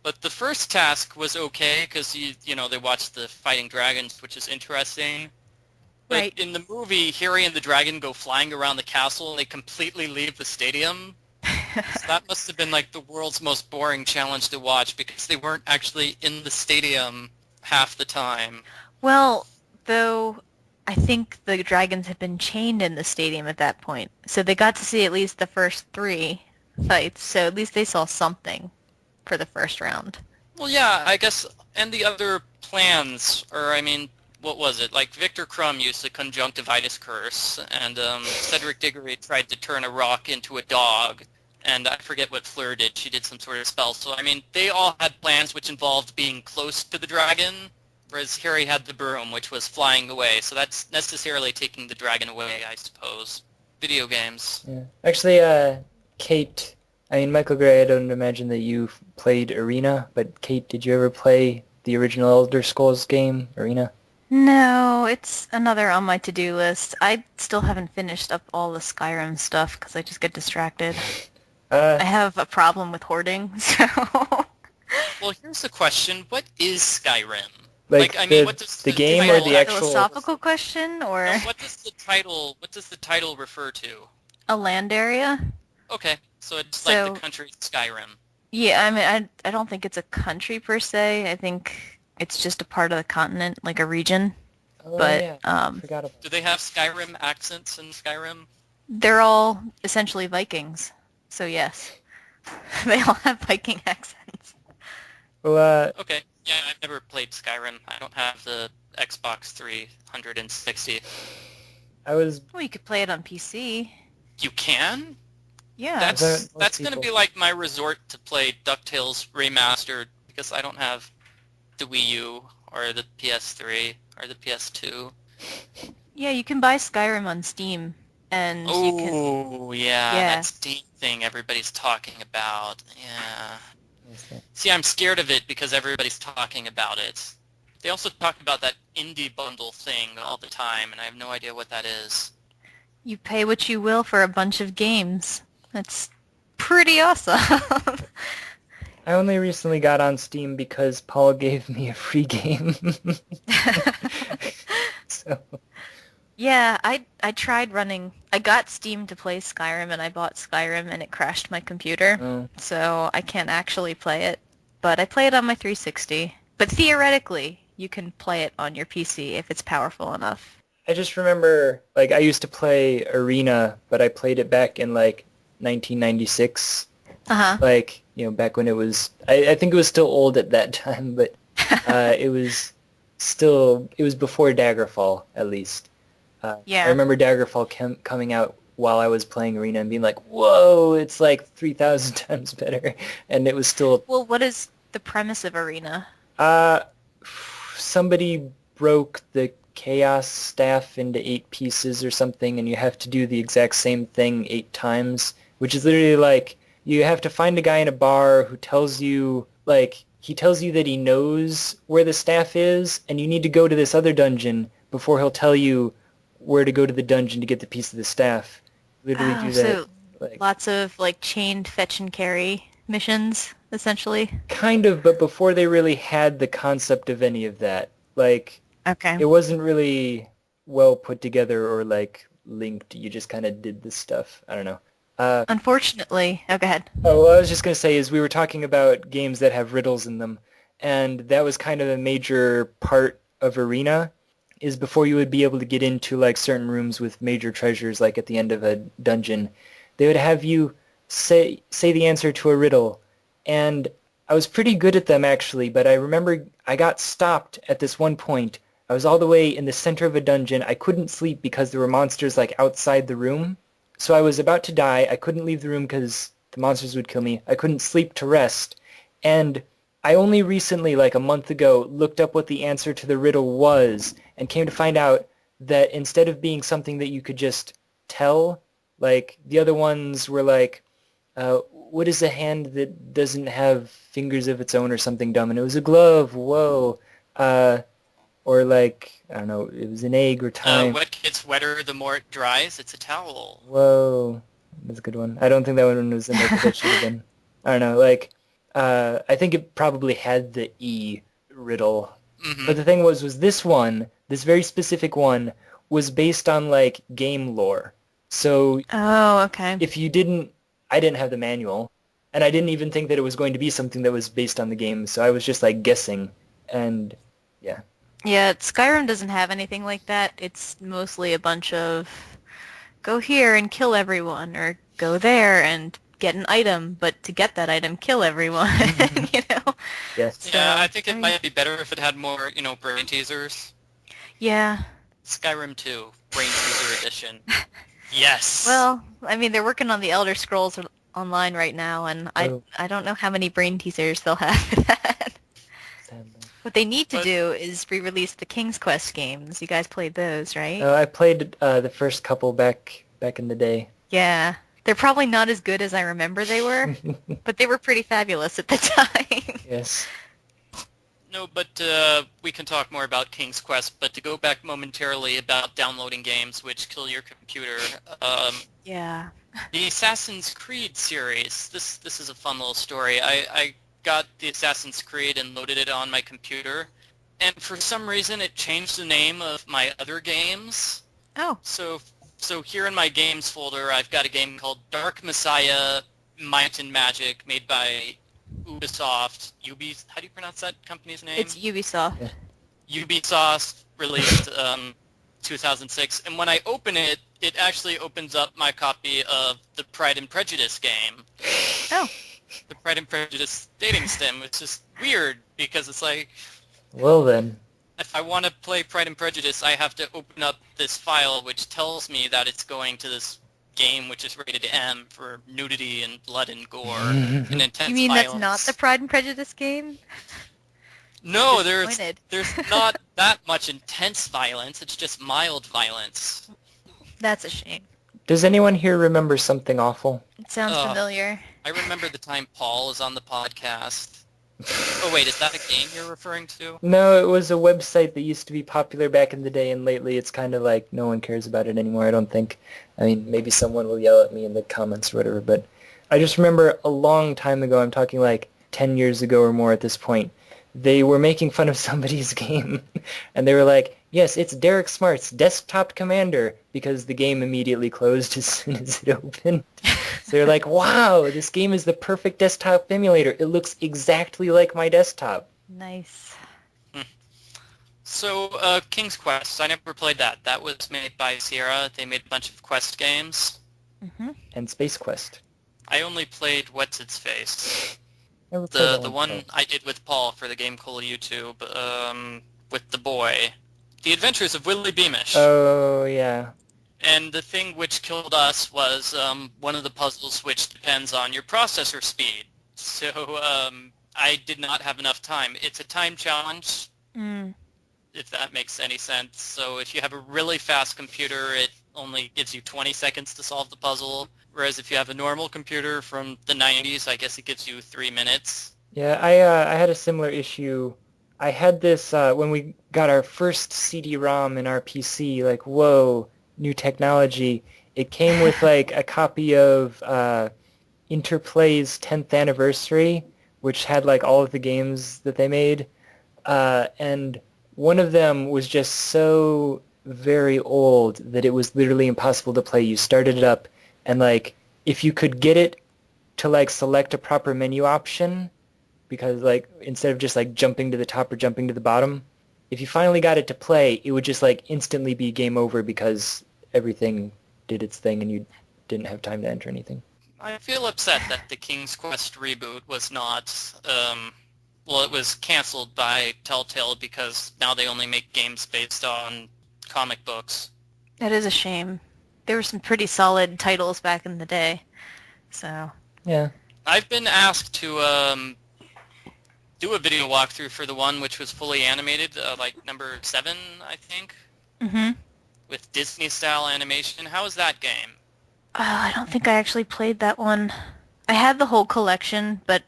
But the first task was okay because, you know, they watched the fighting dragons, which is interesting. But Right. in the movie, Harry and the dragon go flying around the castle and they completely leave the stadium. So that must have been like the world's most boring challenge to watch because they weren't actually in the stadium half the time. Well, though, I think the dragons had been chained in the stadium at that point. So they got to see at least the first 3 fights. So at least they saw something for the first round. Well, yeah, I guess, and the other plans, or I mean, what was it? Like Victor Crumb used the conjunctivitis curse, and Cedric Diggory tried to turn a rock into a dog, and I forget what Fleur did. She did some sort of spell. So, I mean, they all had plans which involved being close to the dragon, whereas Harry had the broom, which was flying away. So that's necessarily taking the dragon away, I suppose. Video games. Yeah. Actually, Kate, I mean, Michael Gray, I don't imagine that you played Arena, but Kate, did you ever play the original Elder Scrolls game, Arena? No, it's another on my to-do list. I still haven't finished up all the Skyrim stuff because I just get distracted. I have a problem with hoarding, so... Well, here's the question. What is Skyrim? like I mean, the, what does the game or title the actual... Philosophical question, or No, what does the title refer to? a land area? Okay, so it's So- like the country Skyrim. Yeah, I mean, I don't think it's a country per se. I think it's just a part of the continent, like a region. Oh, But yeah. Forgot about Do they have Skyrim accents in Skyrim? they're all essentially Vikings. So yes, they all have Viking accents. Well, Okay, yeah, I've never played Skyrim. I don't have the Xbox 360. I was... Well, you could play it on PC. You can? Yeah. That's Most that's going to people- be like my resort to play DuckTales Remastered because I don't have the Wii U or the PS3 or the PS2. Yeah, you can buy Skyrim on Steam, and you can. Oh, yeah, Yeah. that Steam thing everybody's talking about. Yeah. See, I'm scared of it because everybody's talking about it. They also talk about that indie bundle thing all the time, and I have no idea what that is. You pay what you will for a bunch of games. That's pretty awesome. I only recently got on Steam because Paul gave me a free game. So, Yeah, I tried running I got Steam to play Skyrim, and I bought Skyrim, and it crashed my computer, Oh. so I can't actually play it. But I play it on my 360. But theoretically, you can play it on your PC if it's powerful enough. I just remember, like, I used to play Arena, but I played it back in, like, 1996. Uh-huh. Like, back when it was, I think it was still old at that time, but it was before Daggerfall, at least. Yeah. I remember Daggerfall coming out while I was playing Arena and being like, whoa, it's like 3,000 times better. And it was still... Well, what is the premise of Arena? Somebody broke the Chaos Staff into 8 pieces or something, and you have to do the exact same thing 8 times, which is literally like, you have to find a guy in a bar who tells you, like, he tells you that he knows where the staff is, and you need to go to this other dungeon before he'll tell you where to go to the dungeon to get the piece of the staff. Literally do that. So Like, lots of like chained fetch and carry missions, essentially. kind of, but before they really had the concept of any of that. Like, Okay. it wasn't really well put together or, like, linked. You just kind of did this stuff. I don't know. Unfortunately, oh, go ahead. Oh, what I was just going to say is we were talking about games that have riddles in them, and that was kind of a major part of Arena, is before you would be able to get into, like, certain rooms with major treasures, like at the end of a dungeon, they would have you say the answer to a riddle, and I was pretty good at them, actually, but I remember I got stopped at this one point. I was all the way in the center of a dungeon. I couldn't sleep because there were monsters, like, outside the room. So I was about to die. I couldn't leave the room because the monsters would kill me. I couldn't sleep to rest. And I only recently, like a month ago, looked up what the answer to the riddle was and came to find out that instead of being something that you could just tell, like the other ones were like, what is a hand that doesn't have fingers of its own or something dumb? And it was a glove. Whoa. Or like, I don't know, it was an egg or time. What gets wetter the more it dries? It's a towel. Whoa, that's a good one. I don't think that one was in there, but that should have been. I don't know, like, I think it probably had the E riddle. Mm-hmm. But the thing was this one, this very specific one, was based on, like, game lore. So Oh, okay. I didn't have the manual, and I didn't even think that it was going to be something that was based on the game, so I was just, like, guessing, and yeah. Yeah, Skyrim doesn't have anything like that. It's mostly a bunch of go here and kill everyone, or go there and get an item, but to get that item, kill everyone, you know? Yes. Yeah, So, I think it I mean- might be better if it had more, brain teasers. Yeah. Skyrim 2, Brain Teaser Edition. Yes. Well, I mean, they're working on the Elder Scrolls Online right now, and Oh. I don't know how many brain teasers they'll have for that. Sadly. What they need to But- do is re-release the King's Quest games. You guys played those, right? I played the first couple back in the day. Yeah. They're probably not as good as I remember they were, but they were pretty fabulous at the time. Yes. No, but we can talk more about King's Quest, but to go back momentarily about downloading games which kill your computer, Yeah. the Assassin's Creed series, this is a fun little story. I got the Assassin's Creed and loaded it on my computer, and for some reason it changed the name of my other games. Oh. So here in my games folder, I've got a game called Dark Messiah Might and Magic, made by Ubisoft. How do you pronounce that company's name? It's Ubisoft. Yeah. Ubisoft, released 2006. And when I open it, it actually opens up my copy of the Pride and Prejudice game. Oh. The Pride and Prejudice dating sim, which is weird because it's like, Well then. if I want to play Pride and Prejudice, I have to open up this file which tells me that it's going to this game which is rated M for nudity and blood and gore and intense You mean violence. that's not the Pride and Prejudice game? No, there's Disappointed. not that much intense violence. It's just mild violence. That's a shame. Does anyone here remember Something Awful? It sounds Ugh. familiar. I remember the time Paul was on the podcast. Oh wait, is that a game you're referring to? No, it was a website that used to be popular back in the day, and lately it's kind of like no one cares about it anymore, I don't think. I mean, maybe someone will yell at me in the comments or whatever, but I just remember a long time ago, I'm talking like 10 years ago or more at this point, they were making fun of somebody's game, and they were like, yes, it's Derek Smart's Desktop Commander, because the game immediately closed as soon as it opened. So they're like, wow, this game is the perfect desktop emulator. It looks exactly like my desktop. Nice. So, King's Quest, I never played that. That was made by Sierra. They made a bunch of Quest games. Mm-hmm. And Space Quest. I only played What's-Its-Face. Never played that The one I did with Paul for the game called YouTube, with the boy. The Adventures of Willy Beamish. Oh, yeah. And the thing which killed us was one of the puzzles which depends on your processor speed. So I did not have enough time. It's a time challenge, if that makes any sense. So if you have a really fast computer, it only gives you 20 seconds to solve the puzzle. Whereas if you have a normal computer from the 90s, I guess it gives you 3 minutes. Yeah, I had a similar issue. I had this when we got our first CD-ROM in our PC, like, whoa, new technology. It came with like a copy of Interplay's 10th anniversary, which had like all of the games that they made. And one of them was just so very old that it was literally impossible to play. You started it up, and like if you could get it to like select a proper menu option, because like instead of just like jumping to the top or jumping to the bottom, if you finally got it to play, it would just like instantly be game over because everything did its thing and you didn't have time to enter anything. I feel upset that the King's Quest reboot was not, well, it was canceled by Telltale because now they only make games based on comic books. That is a shame. There were some pretty solid titles back in the day, so... Yeah. I've been asked to do a video walkthrough for the one which was fully animated, like number 7, I think, with Disney-style animation. How is that game? I don't think I actually played that one. I had the whole collection, but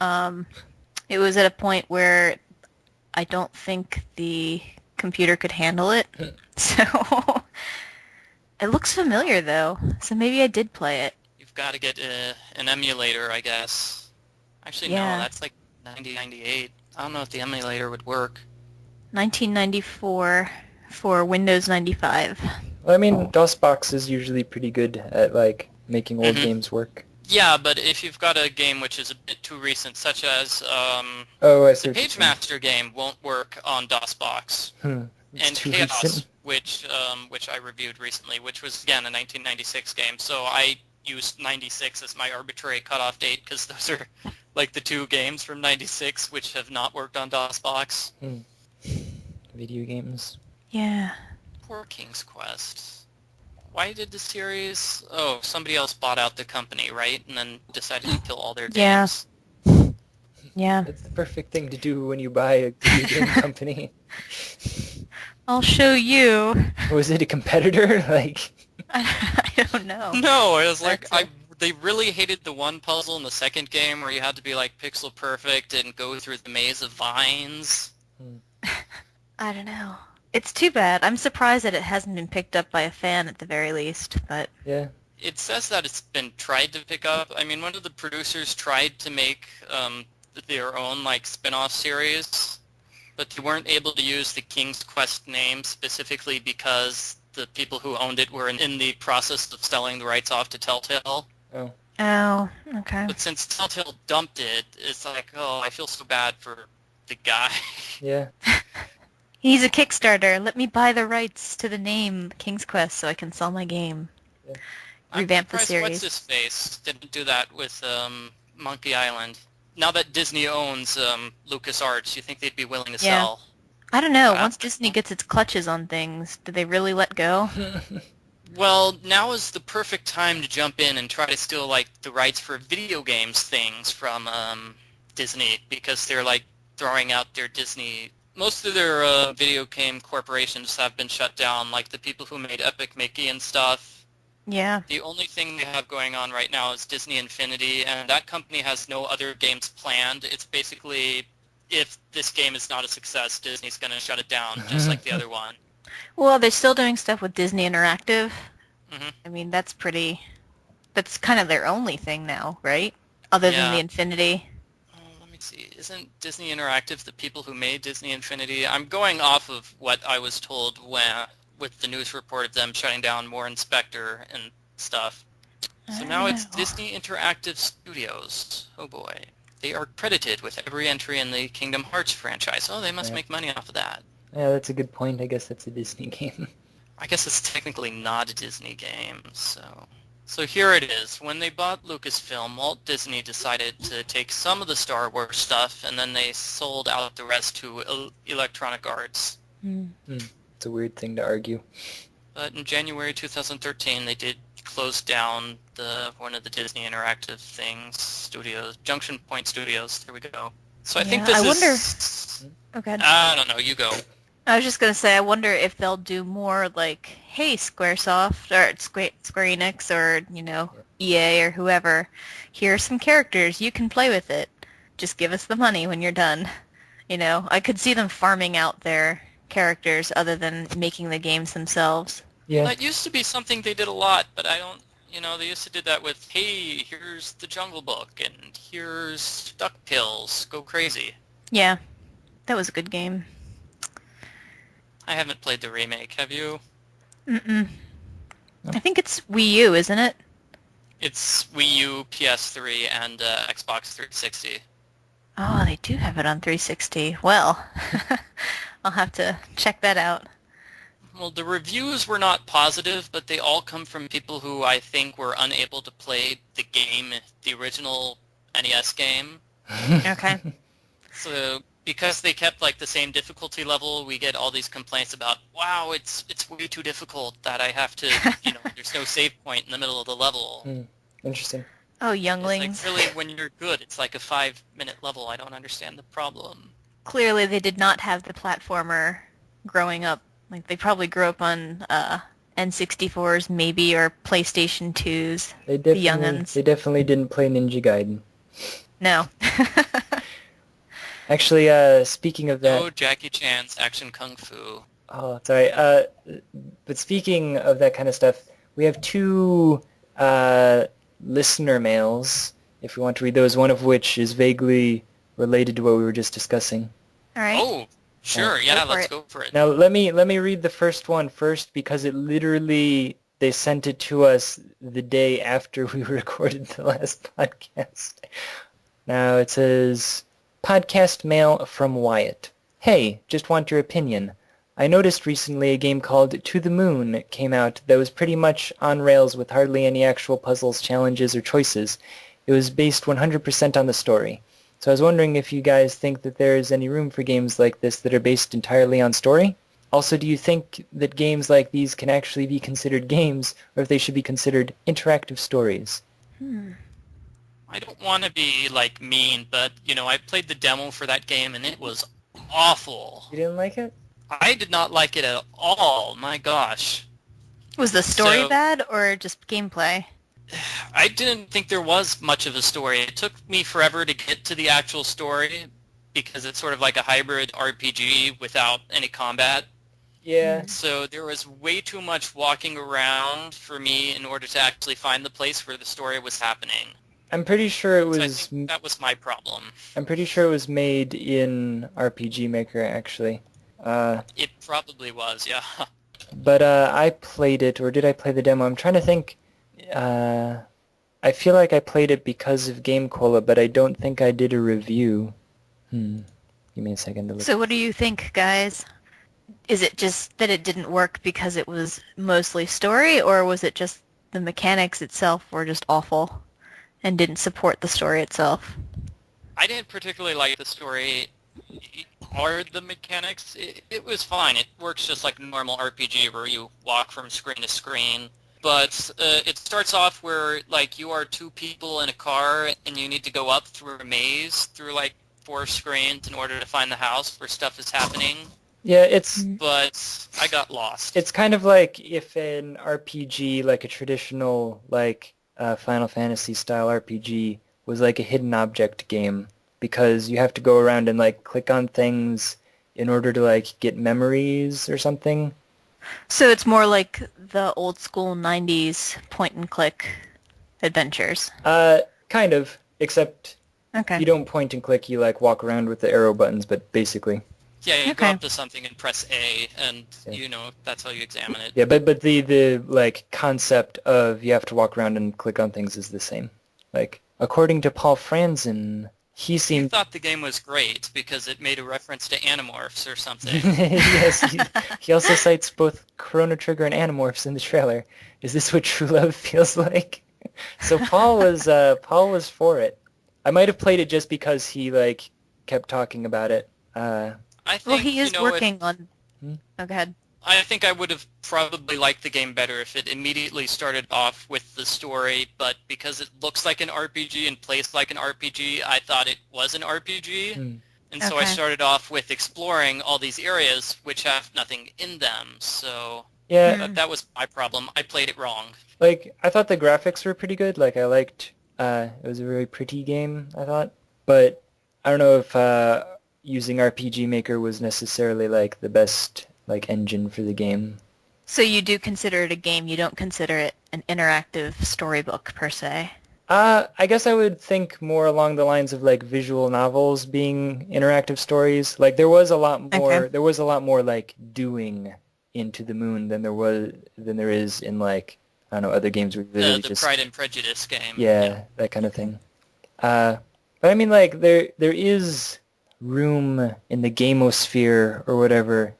it was at a point where I don't think the computer could handle it. So it looks familiar, though. So maybe I did play it. You've got to get an emulator, I guess. Actually, Yeah. no, that's like 1998. I don't know if the emulator would work. 1994 for Windows 95. Well, I mean, DOSBox is usually pretty good at like making old games work. Yeah, but if you've got a game which is a bit too recent, such as Oh, I see the what you're saying. PageMaster game won't work on DOSBox. It's And too Chaos, recent. which I reviewed recently, which was, again, a 1996 game. So I used 96 as my arbitrary cutoff date because those are like the 2 games from 96 which have not worked on DOSBox. Video games. Yeah. Poor King's Quest. Why did the series... Oh, somebody else bought out the company, right? And then decided to kill all their Yeah. games. Yeah. It's the perfect thing to do when you buy a video game company. I'll show you. Was it a competitor? Like, I don't know. No, it was like... That's They really hated the one puzzle in the second game where you had to be like pixel perfect and go through the maze of vines. I don't know. It's too bad. I'm surprised that it hasn't been picked up by a fan at the very least, but... yeah. It says that it's been tried to pick up. I mean, one of the producers tried to make their own like spin-off series, but they weren't able to use the King's Quest name specifically because the people who owned it were in the process of selling the rights off to Telltale. Oh. Oh, okay. But since Telltale dumped it, it's like, oh, I feel so bad for the guy. Yeah. He's a Kickstarter. Let me buy the rights to the name King's Quest so I can sell my game. Yeah. Revamp the I'm surprised series. What's-His-Face didn't do that with Monkey Island. Now that Disney owns LucasArts, you think they'd be willing to Yeah. sell? I don't know. Wow. Once Disney gets its clutches on things, do they really let go? Well, now is the perfect time to jump in and try to steal like the rights for video games things from Disney because they're like throwing out their Disney. Most of their video game corporations have been shut down, like the people who made Epic Mickey and stuff. Yeah. The only thing they have going on right now is Disney Infinity, and that company has no other games planned. It's basically, if this game is not a success, Disney's going to shut it down, just like the other one. Well, they're still doing stuff with Disney Interactive. Mhm. I mean, that's kind of their only thing now, right? Other than Yeah. the Infinity. Oh, let me me see. Isn't Disney Interactive the people who made Disney Infinity? I'm going off of what I was told with the news report of them shutting down more Inspector and stuff. So now it's Disney Interactive Studios. Oh boy. They are credited with every entry in the Kingdom Hearts franchise. Oh, they must make money off of that. Yeah, that's a good point. I guess that's a Disney game. I guess it's technically not a Disney game, So here it is. When they bought Lucasfilm, Walt Disney decided to take some of the Star Wars stuff, and then they sold out the rest to Electronic Arts. It's a weird thing to argue. But in January 2013, they did close down one of the Disney Interactive studios, Junction Point Studios. There we go. So I think this is... Okay. I don't know. You go. I was just going to say, I wonder if they'll do more like, hey, Squaresoft, or Square Enix, or, EA, or whoever, here are some characters, you can play with it. Just give us the money when you're done. I could see them farming out their characters other than making the games themselves. Yeah. That used to be something they did a lot, but I don't, they used to do that with, hey, here's the Jungle Book, and here's DuckTales, go crazy. Yeah, that was a good game. I haven't played the remake, have you? Mm-mm. I think it's Wii U, isn't it? It's Wii U, PS3, and Xbox 360. Oh, they do have it on 360. Well, I'll have to check that out. Well, the reviews were not positive, but they all come from people who I think were unable to play the game, the original NES game. Okay. So because they kept the same difficulty level, we get all these complaints about, wow, it's way too difficult that I have to, there's no save point in the middle of the level. Interesting. Oh, younglings. It's really, when you're good, it's like a 5-minute level. I don't understand the problem. Clearly, they did not have the platformer growing up. They probably grew up on N64s, maybe, or PlayStation 2s. The young'uns. They definitely didn't play Ninja Gaiden. No. Actually, speaking of that... Oh, Jackie Chan's Action Kung Fu. Oh, sorry. But speaking of that kind of stuff, we have two listener mails, if we want to read those, one of which is vaguely related to what we were just discussing. All right. Oh, sure. Yeah, let's go for it. Now, let me read the first one first, because it literally... They sent it to us the day after we recorded the last podcast. Now, it says... Podcast mail from Wyatt. Hey, just want your opinion. I noticed recently a game called To the Moon came out that was pretty much on rails with hardly any actual puzzles, challenges, or choices. It was based 100% on the story. So I was wondering if you guys think that there is any room for games like this that are based entirely on story? Also, do you think that games like these can actually be considered games, or if they should be considered interactive stories? I don't want to be, mean, but, I played the demo for that game, and it was awful. You didn't like it? I did not like it at all. My gosh. Was the story bad, or just gameplay? I didn't think there was much of a story. It took me forever to get to the actual story, because it's sort of like a hybrid RPG without any combat. Yeah. So there was way too much walking around for me in order to actually find the place where the story was happening. I'm pretty sure it was... So I think that was my problem. I'm pretty sure it was made in RPG Maker, actually. It probably was, yeah. But I played it, or did I play the demo? I'm trying to think. I feel like I played it because of GameCola, but I don't think I did a review. Give me a second to look. So what do you think, guys? Is it just that it didn't work because it was mostly story, or was it just the mechanics itself were just awful and didn't support the story itself? I didn't particularly like the story or the mechanics. It was fine. It works just like a normal RPG where you walk from screen to screen. But it starts off where you are two people in a car and you need to go up through a maze through 4 screens in order to find the house where stuff is happening. Yeah, it's... But I got lost. It's kind of like if an RPG, like a traditional, Final Fantasy style RPG, was like a hidden object game, because you have to go around and click on things in order to get memories or something. So it's more like the old school 90s point and click adventures. Kind of, except Okay. You don't point and click, you like walk around with the arrow buttons, but basically. Yeah, you go Okay. up to something and press A, and Yeah. that's how you examine it. Yeah, but the like concept of you have to walk around and click on things is the same. Like according to Paul Franzen, he You seemed thought the game was great because it made a reference to Animorphs or something. yes, he also cites both Chrono Trigger and Animorphs in the trailer. Is this what true love feels like? So Paul was for it. I might have played it just because he like kept talking about it. I Well, think, he is working on... Hmm? Oh, go ahead. I think I would have probably liked the game better if it immediately started off with the story, but because it looks like an RPG and plays like an RPG, I thought it was an RPG. Hmm. And so I Okay. started off with exploring all these areas which have nothing in them. So Yeah, that was my problem. I played it wrong. like I thought the graphics were pretty good. Like I liked it was a very pretty game, I thought. But I don't know if using RPG Maker was necessarily like the best like engine for the game. So you do consider it a game. You don't consider it an interactive storybook per se. I guess I would think more along the lines of like visual novels being interactive stories. Like Okay. there was a lot more like doing Into the Moon than there is in like I don't know other games where you literally The just Pride and Prejudice game. yeah, that kind of thing. But I mean like there is room in the gamosphere or whatever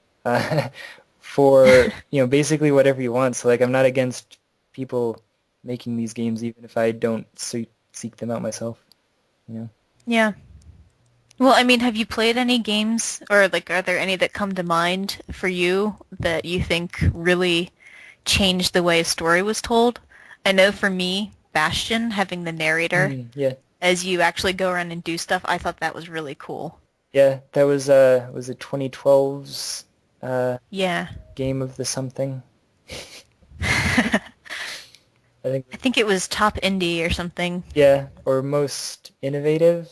for basically whatever you want. So like I'm not against people making these games even if I don't seek them out myself. Yeah. Well, I mean, have you played any games, or like, are there any that come to mind for you that you think really changed the way a story was told? I know for me, Bastion, having the narrator Yeah. as you actually go around and do stuff, I thought that was really cool. Yeah, that was it 2012's Yeah. game of the something. I think I think it was Top Indie or something. yeah, or most innovative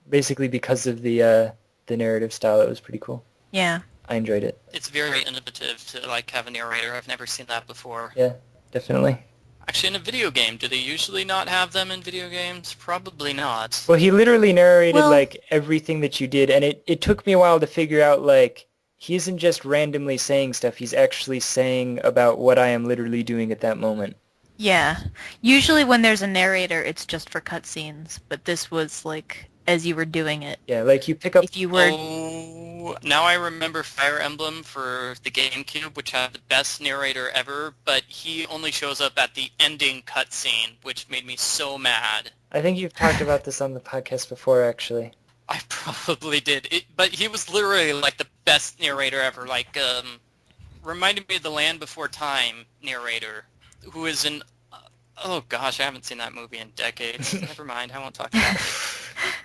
basically because of the narrative style. It was pretty cool. Yeah. I enjoyed it. It's very innovative to like have a narrator. I've never seen that before. Yeah, definitely. Actually, in a video game, do they usually not have them in video games? Probably not. Well, he literally narrated Well- like everything that you did, and it took me a while to figure out like he isn't just randomly saying stuff, he's actually saying about what I am literally doing at that moment. Yeah. Usually when there's a narrator, it's just for cutscenes, but this was like as you were doing it. Yeah, like you pick up If you were... Oh, now I remember Fire Emblem for the GameCube, which had the best narrator ever, but he only shows up at the ending cutscene, which made me so mad. I think you've talked about this on the podcast before actually. I probably did. But he was literally like the best narrator ever. Like, reminded me of the Land Before Time narrator, who is an... oh gosh, I haven't seen that movie in decades. Never mind, I won't talk about it.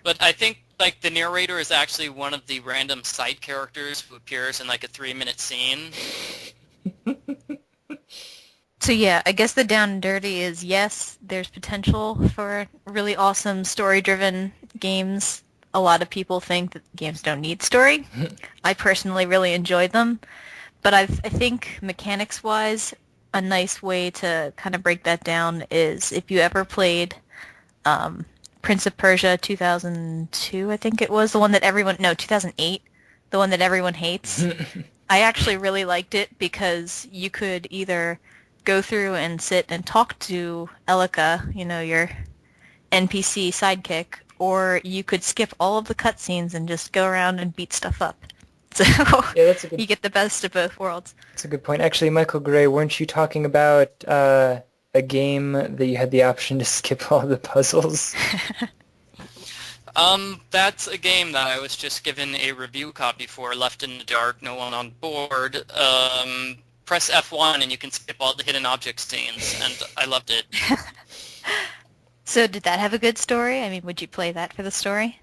But I think like the narrator is actually one of the random side characters who appears in like a 3-minute scene. So yeah, I guess the down and dirty is yes, there's potential for really awesome story-driven games. A lot of people think that games don't need story. I personally really enjoyed them, but I think mechanics-wise, a nice way to kind of break that down is if you ever played Prince of Persia 2002, I think it was, 2008, the one that everyone hates. I actually really liked it because you could either go through and sit and talk to Elika, your NPC sidekick, or you could skip all of the cutscenes and just go around and beat stuff up. So Yeah, that's a you get the best of both worlds. that's a good point. Actually, Michael Gray, weren't you talking about a game that you had the option to skip all the puzzles? That's a game that I was just given a review copy for, Left in the Dark, no one on board. Press F1 and you can skip all the hidden object scenes, and I loved it. So did that have a good story? I mean, would you play that for the story?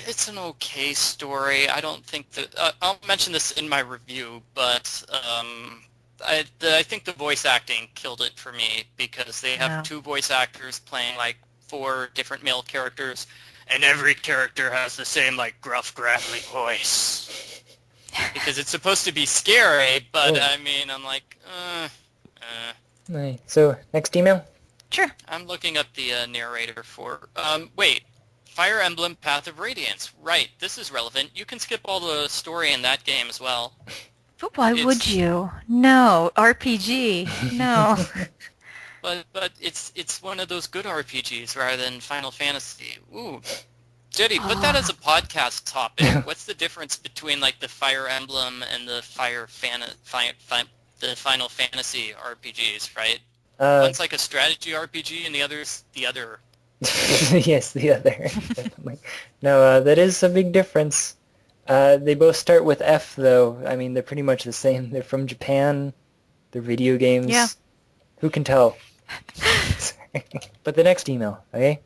It's an okay story. I don't think that... I'll mention this in my review, but I think the voice acting killed it for me because they have Yeah. 2 voice actors playing like 4 different male characters, and every character has the same like gruff, gravelly voice. Because it's supposed to be scary, but Oh. I mean, I'm like, Nice. So, next email? Sure. I'm looking up the narrator for... wait. Fire Emblem Path of Radiance. Right, this is relevant. You can skip all the story in that game as well. But why would you? No, RPG. No. But it's one of those good RPGs rather than Final Fantasy. Ooh. Jetty, put that as a podcast topic. What's the difference between like the Fire Emblem and the the Final Fantasy RPGs, right? One's like a strategy RPG and the other's the other. Yes, the other. Definitely. No, that is a big difference. They both start with F, though. I mean, they're pretty much the same. They're from Japan. They're video games. Yeah. Who can tell? But the next email, okay?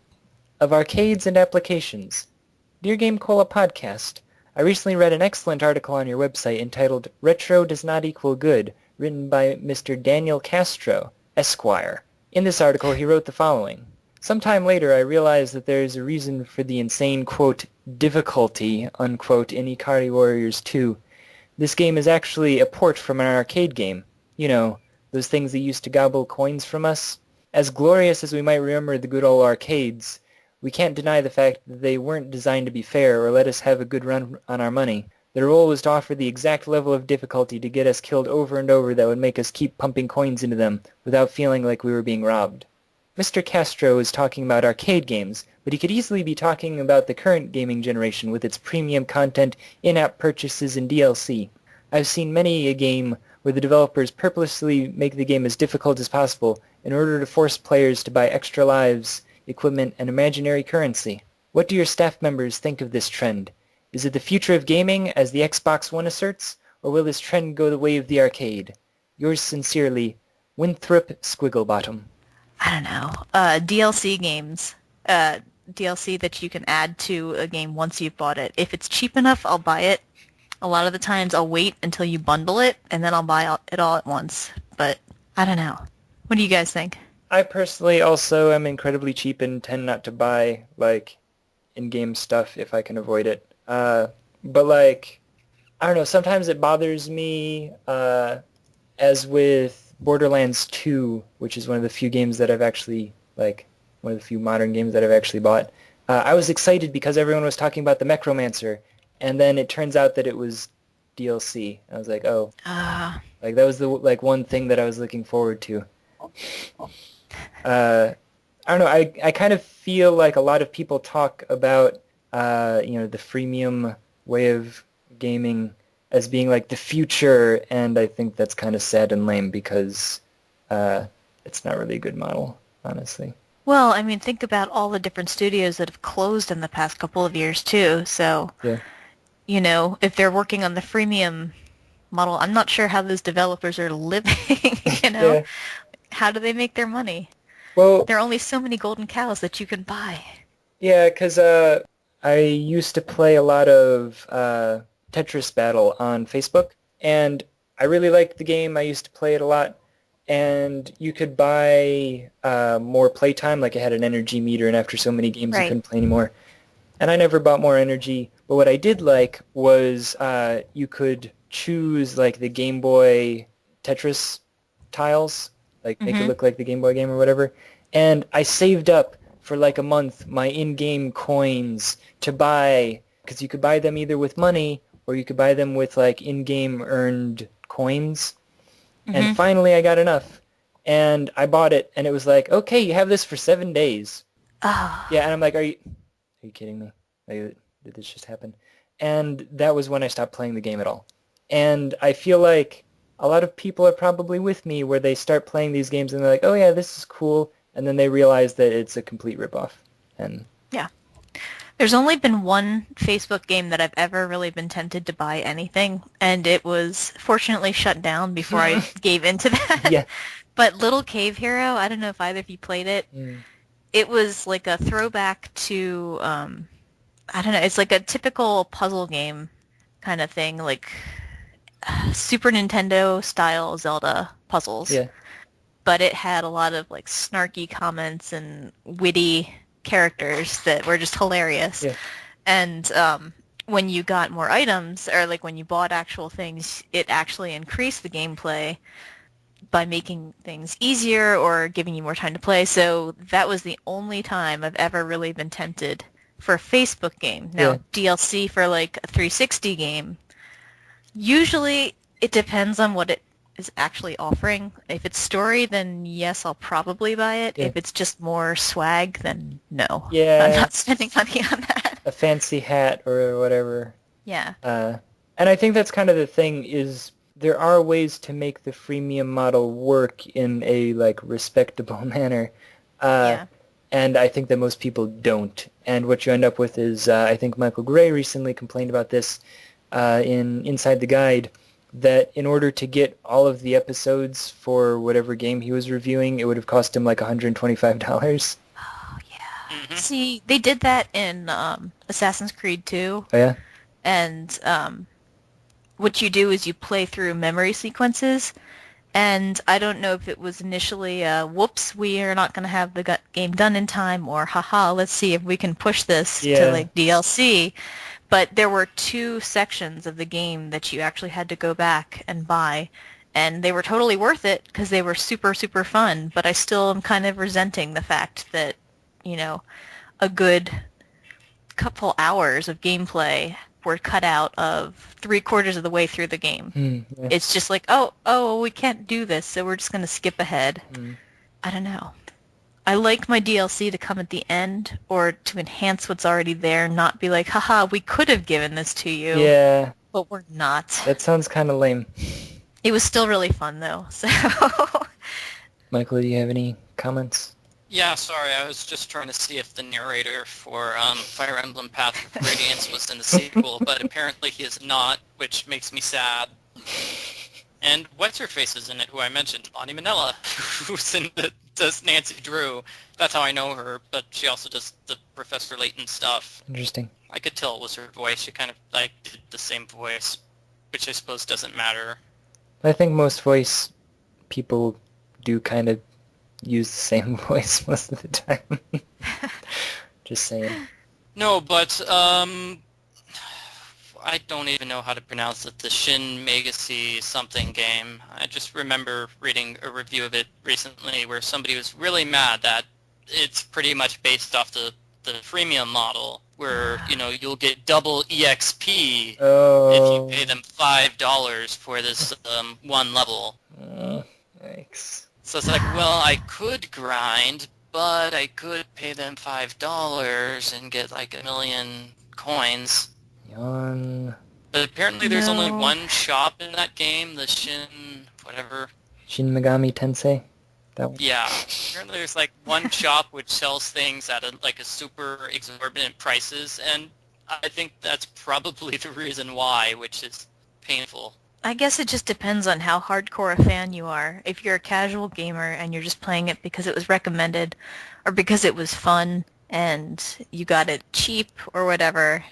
Of arcades and applications. Dear Game Cola Podcast, I recently read an excellent article on your website entitled Retro Does Not Equal Good, written by Mr. Daniel Castro, Esquire. In this article, he wrote the following. Sometime later, I realized that there is a reason for the insane, quote, difficulty, unquote, in Ikari Warriors 2. This game is actually a port from an arcade game. You know, those things that used to gobble coins from us. As glorious as we might remember the good old arcades, we can't deny the fact that they weren't designed to be fair or let us have a good run on our money. Their role was to offer the exact level of difficulty to get us killed over and over that would make us keep pumping coins into them without feeling like we were being robbed. Mr. Castro is talking about arcade games, but he could easily be talking about the current gaming generation with its premium content, in-app purchases, and DLC. I've seen many a game where the developers purposely make the game as difficult as possible in order to force players to buy extra lives, equipment, and imaginary currency. What do your staff members think of this trend? Is it the future of gaming, as the Xbox One asserts, or will this trend go the way of the arcade? Yours sincerely, Winthrop Squigglebottom. I don't know. DLC games. DLC that you can add to a game once you've bought it. If it's cheap enough, I'll buy it. A lot of the times I'll wait until you bundle it, and then I'll buy it all at once. But I don't know. What do you guys think? I personally also am incredibly cheap and tend not to buy, like, in-game stuff if I can avoid it. But, like, I don't know, sometimes it bothers me, as with Borderlands 2, which is one of the few games that I've actually, like, one of the few modern games that I've actually bought. I was excited because everyone was talking about the Necromancer, and then it turns out that it was DLC. I was like, oh. Like, that was the, like, one thing that I was looking forward to. I don't know, I kind of feel like a lot of people talk about, you know, the freemium way of gaming as being like the future, and I think that's kind of sad and lame because it's not really a good model, honestly. Well, I mean, think about all the different studios that have closed in the past couple of years, too. So, Yeah. you know, if they're working on the freemium model, I'm not sure how those developers are living, you know? Yeah. How do they make their money? Well, There are only so many golden cows that you can buy. yeah, because I used to play a lot of Tetris Battle on Facebook, and I really liked the game. I used to play it a lot, and you could buy more playtime, like it had an energy meter, and after so many games you Right. couldn't play anymore. And I never bought more energy, but what I did like was you could choose like the Game Boy Tetris tiles, like make it look like the Game Boy game or whatever, and I saved up for like a month my in-game coins to buy, because you could buy them either with money or you could buy them with like in-game earned coins. And finally I got enough, and I bought it, and it was like, okay, you have this for 7 days. Oh, Yeah, and I'm like, are you kidding me? Like, did this just happen? And that was when I stopped playing the game at all. And I feel like a lot of people are probably with me where they start playing these games and they're like, oh yeah, this is cool, and then they realize that it's a complete ripoff. And yeah. There's only been one Facebook game that I've ever really been tempted to buy anything, and it was fortunately shut down before I gave into that. yeah, But Little Cave Hero, I don't know if either of you played it. It was like a throwback to, I don't know, it's like a typical puzzle game kind of thing, like Super Nintendo style Zelda puzzles. yeah, But it had a lot of like snarky comments and witty characters that were just hilarious. Yeah. And when you got more items, or like when you bought actual things, it actually increased the gameplay by making things easier or giving you more time to play. So that was the only time I've ever really been tempted for a Facebook game. Now, Yeah. DLC for like a 360 game, usually it depends on what it is actually offering. If it's story, then yes, I'll probably buy it. Yeah. If it's just more swag, then no. Yeah. I'm not spending money on that. A fancy hat or whatever. Yeah. And I think that's kind of the thing is there are ways to make the freemium model work in a like respectable manner. Yeah. And I think that most people don't. And what you end up with is, I think Michael Gray recently complained about this in Inside the Guide, that in order to get all of the episodes for whatever game he was reviewing, it would have cost him like $125. Oh, yeah. Mhm. See, they did that in Assassin's Creed 2. Oh, yeah? And what you do is you play through memory sequences, and I don't know if it was initially, whoops, we are not going to have the game done in time, or haha, let's see if we can push this Yeah. to like DLC. But there were 2 sections of the game that you actually had to go back and buy, and they were totally worth it because they were super, super fun. But I still am kind of resenting the fact that, you know, a good couple hours of gameplay were cut out of 3/4 of the way through the game. Yeah. It's just like, oh, we can't do this, so we're just going to skip ahead. I don't know. I like my DLC to come at the end or to enhance what's already there, not be like, haha, we could have given this to you, Yeah, but we're not. that sounds kind of lame. It was still really fun, though, so... Michael, do you have any comments? Yeah, sorry, I was just trying to see if the narrator for Fire Emblem Path of Radiance was in the sequel, but apparently he is not, which makes me sad. And What's-Her-Face is in it, who I mentioned, Lonnie Manella, who's in does Nancy Drew. That's how I know her, but she also does the Professor Layton stuff. Interesting. I could tell it was her voice. She kind of like did the same voice, which I suppose doesn't matter. I think most voice people do kind of use the same voice most of the time. Just saying. No, but I don't even know how to pronounce it. The Shin Megasi something game. I just remember reading a review of it recently where somebody was really mad that it's pretty much based off the freemium model where, you know, you'll get double EXP Oh. if you pay them $5 for this one level. Yikes. So it's like, well, I could grind, but I could pay them $5 and get like 1 million coins. Yawn. But apparently there's only No. one shop in that game, the Shin whatever. Shin Megami Tensei? That one? Yeah, apparently there's like one shop which sells things at a super exorbitant prices, and I think that's probably the reason why, which is painful. I guess it just depends on how hardcore a fan you are. If you're a casual gamer and you're just playing it because it was recommended or because it was fun and you got it cheap or whatever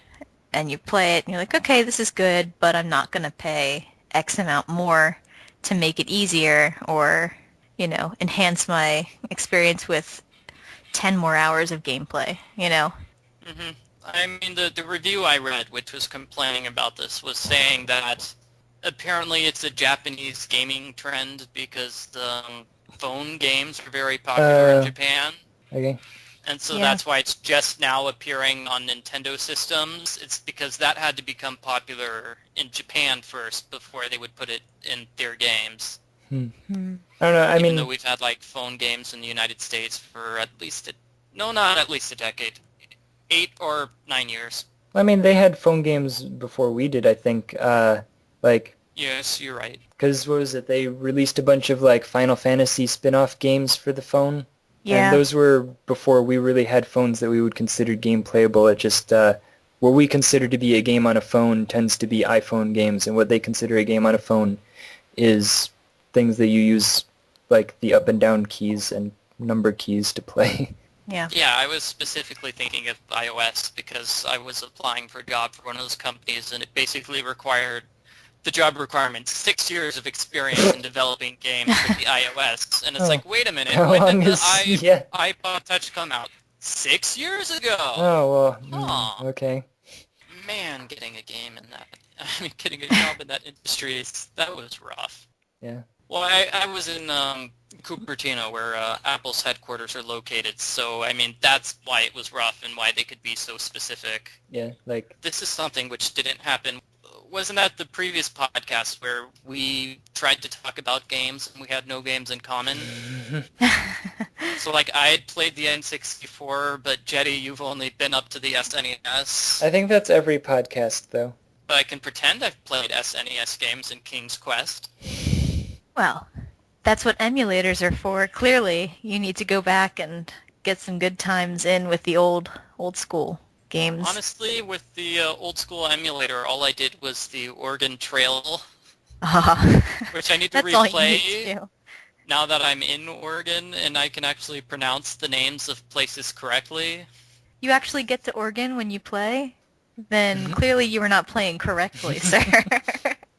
and you play it and you're like, okay, this is good, but I'm not going to pay X amount more to make it easier or, you know, enhance my experience with 10 more hours of gameplay, you know? hmm I mean, the review I read, which was complaining about this, was saying that apparently it's a Japanese gaming trend because the phone games are very popular in Japan. Okay. And so Yeah. that's why it's just now appearing on Nintendo systems. It's because that had to become popular in Japan first before they would put it in their games. Hmm. I don't know. I Even mean, though we've had like phone games in the United States for not at least a decade, 8 or 9 years. they had phone games before we did, I think. Like, Yes, you're right. because what was it? They released a bunch of like Final Fantasy spin-off games for the phone. Yeah. And those were before we really had phones that we would consider game playable. It just, what we consider to be a game on a phone tends to be iPhone games, and what they consider a game on a phone is things that you use, like the up and down keys and number keys to play. Yeah. Yeah, I was specifically thinking of iOS because I was applying for a job for one of those companies, and it basically required the job requirement 6 years of experience in developing games with the iOS. And it's Oh. like, wait a minute, How when long did the is... Yeah. iPod Touch come out? 6 years ago! Oh, well, Huh. okay. Man, getting a job in that industry, that was rough. Yeah. Well, I was in Cupertino, where Apple's headquarters are located, so I mean that's why it was rough and why they could be so specific. Yeah, like This is something which didn't happen. Wasn't that the previous podcast where we tried to talk about games and we had no games in common? So like I had played the N64, but Jetty, you've only been up to the SNES. I think that's every podcast though. But I can pretend I've played SNES games in King's Quest. Well, that's what emulators are for. Clearly, you need to go back and get some good times in with the old school games. Honestly, with the old school emulator, all I did was the Oregon Trail, which I need to That's all you replay need to do. now that I'm in Oregon and I can actually pronounce the names of places correctly. You actually get to Oregon when you play? Then clearly you were not playing correctly, sir.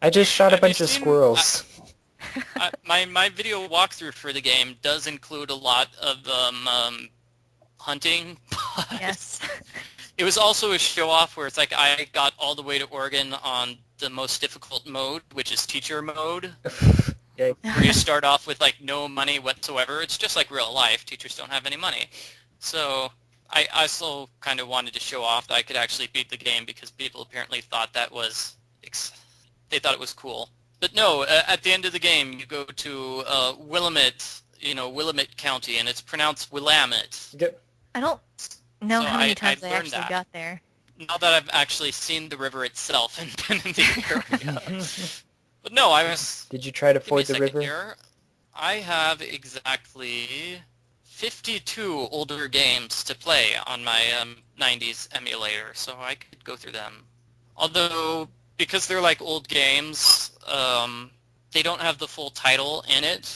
I just shot a Have you bunch of seen- squirrels. My video walkthrough for the game does include a lot of hunting. But Yes. it was also a show-off where it's like I got all the way to Oregon on the most difficult mode, which is teacher mode, Yeah, where you start off with like no money whatsoever. It's just like real life. Teachers don't have any money. So I also kind of wanted to show off that I could actually beat the game because people apparently thought that was, they thought it was cool. But no, at the end of the game, you go to Willamette, Willamette County, and it's pronounced Willamette. Get- I don't know So how many I times I learned actually that. got there. Now that I've actually seen the river itself and been in the area. But no, I was... Did you try to Give me a ford the second river? here. I have exactly 52 older games to play on my 90s emulator, so I could go through them. Although, because they're like old games, they don't have the full title in it.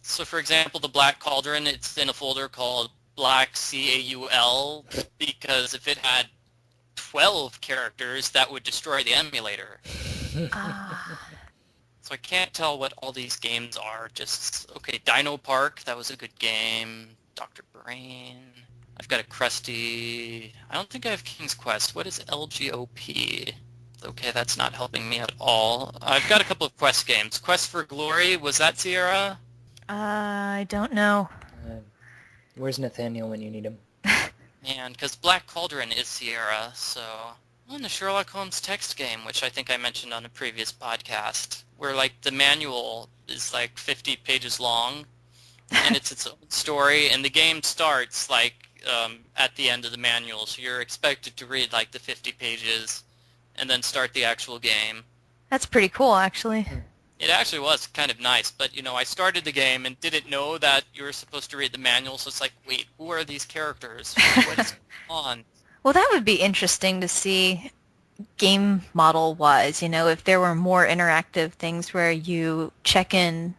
So for example, the Black Cauldron, it's in a folder called Black CAUL, because if it had 12 characters, that would destroy the emulator. Ah, So I can't tell what all these games are. Just, okay, Dino Park, that was a good game. Dr. Brain. I've got a Krusty. I don't think I have King's Quest. What is LGOP? Okay, that's not helping me at all. I've got a couple of Quest games. Quest for Glory, was that Sierra? I don't know. Where's Nathaniel when you need him? And because Black Cauldron is Sierra, so... And the Sherlock Holmes text game, which I think I mentioned on a previous podcast, where like the manual is like 50 pages long, and it's its own story, and the game starts like at the end of the manual, so you're expected to read like the 50 pages, and then start the actual game. That's pretty cool, actually. It actually was kind of nice, but I started the game and didn't know that you were supposed to read the manual, so it's like, wait, who are these characters? What is going on? Well, that would be interesting to see game model-wise, if there were more interactive things where you check in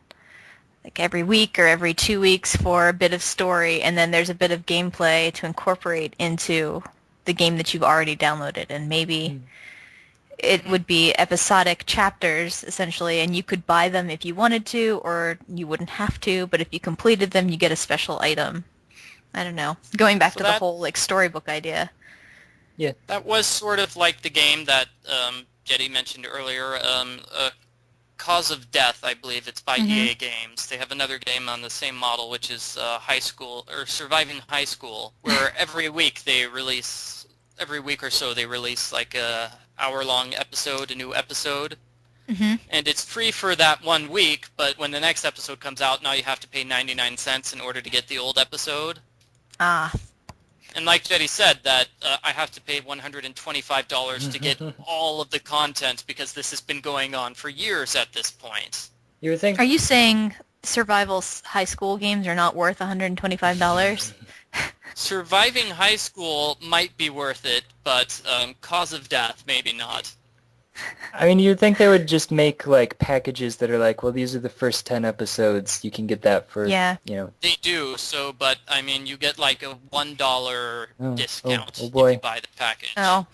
like every week or every 2 weeks for a bit of story, and then there's a bit of gameplay to incorporate into the game that you've already downloaded, and maybe it would be episodic chapters, essentially, and you could buy them if you wanted to, or you wouldn't have to, but if you completed them, you get a special item. I don't know. Going back So to the that- whole storybook idea. That was sort of like the game that Jetty mentioned earlier, Cause of Death, I believe. It's by EA Games. They have another game on the same model, which is High School, or Surviving High School, where every week or so they release like a hour-long episode, a new episode. And it's free for that 1 week, but when the next episode comes out, now you have to pay 99 cents in order to get the old episode. Ah, And like Jetty said, that I have to pay $125 to get all of the content because this has been going on for years at this point. You would think. are you saying survival high school games are not worth $125? Surviving High School might be worth it, but Cause of Death, maybe not. I mean, you'd think they would just make like packages that are like, well, these are the first 10 episodes. You can get that for, Yeah. They do, but I mean, you get like a $1 discount oh boy. if you buy the package. Oh.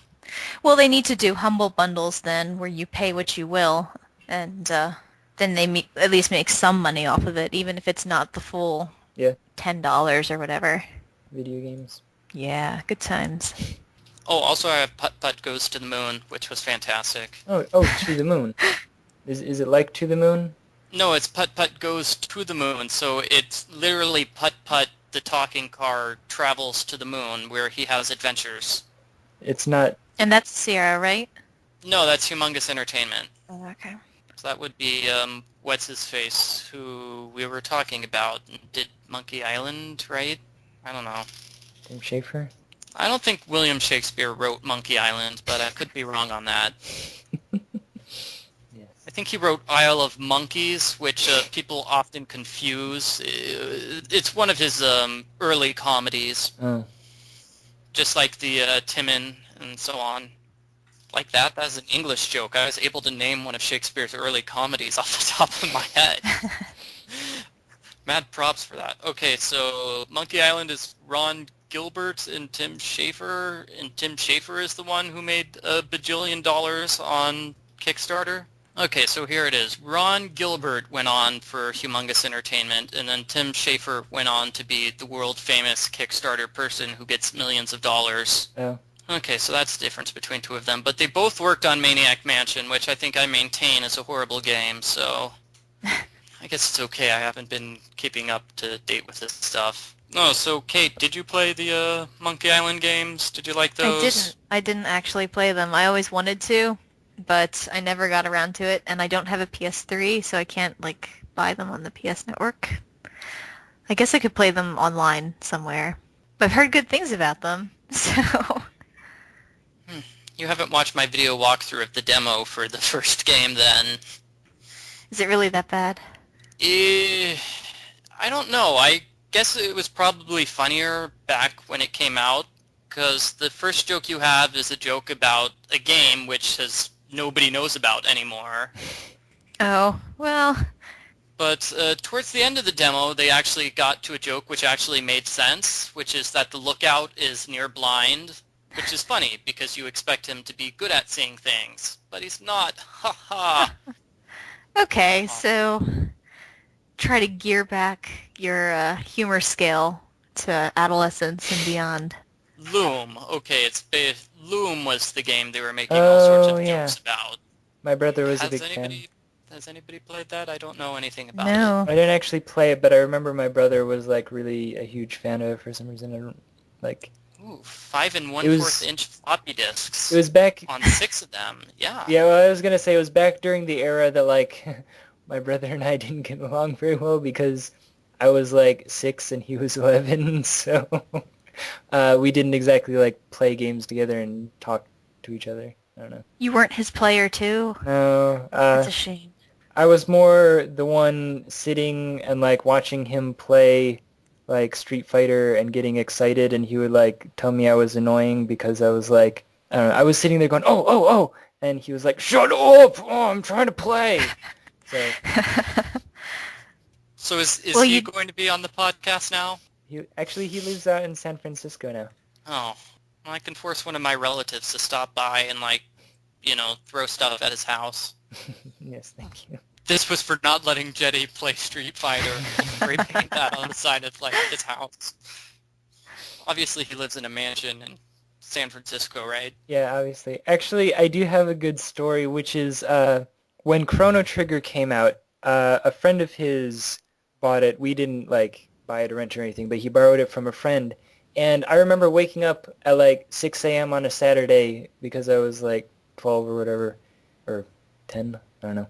Well, they need to do humble bundles then, where you pay what you will, and then they at least make some money off of it, even if it's not the full $10 or whatever. Video games. Yeah, good times. Oh, also I have Putt Putt Goes to the Moon, which was fantastic. Oh, To the Moon. Is it like To the Moon? No, it's Putt-Putt Goes to the Moon, so it's literally Putt-Putt, the talking car, travels to the moon where he has adventures. It's not. And that's Sierra, right? No, that's Humongous Entertainment. Oh, okay. So that would be What's-His-Face, who we were talking about. Did Monkey Island, right? I don't know. Tim Schafer? I don't think William Shakespeare wrote Monkey Island, but I could be wrong on that. Yes. I think he wrote Isle of Monkeys, which people often confuse. It's one of his early comedies, Oh. just like the Timon and so on. Like that. That's an English joke. I was able to name one of Shakespeare's early comedies off the top of my head. Mad props for that. Okay, so Monkey Island is Ron Gilbert and Tim Schafer, and Tim Schafer is the one who made $1 bajillion on Kickstarter. Okay, so here it is. Ron Gilbert went on for Humongous Entertainment, and then Tim Schafer went on to be the world-famous Kickstarter person who gets millions of dollars. Oh. Okay, so that's the difference between two of them. But they both worked on Maniac Mansion, which I think I maintain is a horrible game, so I guess it's okay. I haven't been keeping up to date with this stuff. Oh, so Kate, did you play the Monkey Island games? Did you like those? I didn't actually play them. I always wanted to, but I never got around to it, and I don't have a PS3, so I can't, like, buy them on the PS Network. I guess I could play them online somewhere. But I've heard good things about them, so... You haven't watched my video walkthrough of the demo for the first game, then. Is it really that bad? I don't know. I guess it was probably funnier back when it came out, because the first joke you have is a joke about a game which nobody knows about anymore. Oh, well... But towards the end of the demo, they actually got to a joke which actually made sense, which is that the lookout is near blind, which is funny because you expect him to be good at seeing things, but he's not. Ha ha. Okay, so try to gear back your humor scale to adolescence and beyond. Loom. Okay, Loom was the game they were making all sorts of yeah. jokes about. My brother was a big fan. Has anybody played that? I don't know anything about No. I didn't actually play it, but I remember my brother was like really a huge fan of it for some reason. I don't like. Ooh, 5 It 1/4 was- inch floppy disks. It was back. on 6 of them. Yeah. Yeah, well, I was gonna say it was back during the era that like my brother and I didn't get along very well because I was like 6 and he was 11, so we didn't exactly like play games together and talk to each other. I don't know. You weren't his player too? No, That's a shame. I was more the one sitting and like watching him play like Street Fighter and getting excited, and he would like tell me I was annoying because I was like, I don't know, I was sitting there going, oh, and he was like, shut up! Oh, I'm trying to play. So So is Well, he you- going to be on the podcast now? he lives out in San Francisco now. Oh. Well, I can force one of my relatives to stop by and, like, throw stuff at his house. Yes, thank you. This was for not letting Jetty play Street Fighter. Repaint that on the side of, like, his house. Obviously, he lives in a mansion in San Francisco, right? Yeah, obviously. Actually, I do have a good story, which is when Chrono Trigger came out, a friend of his bought it. We didn't like buy it or rent or anything, but he borrowed it from a friend. And I remember waking up at like 6 a.m. on a Saturday because I was like 12 or whatever, or 10, I don't know.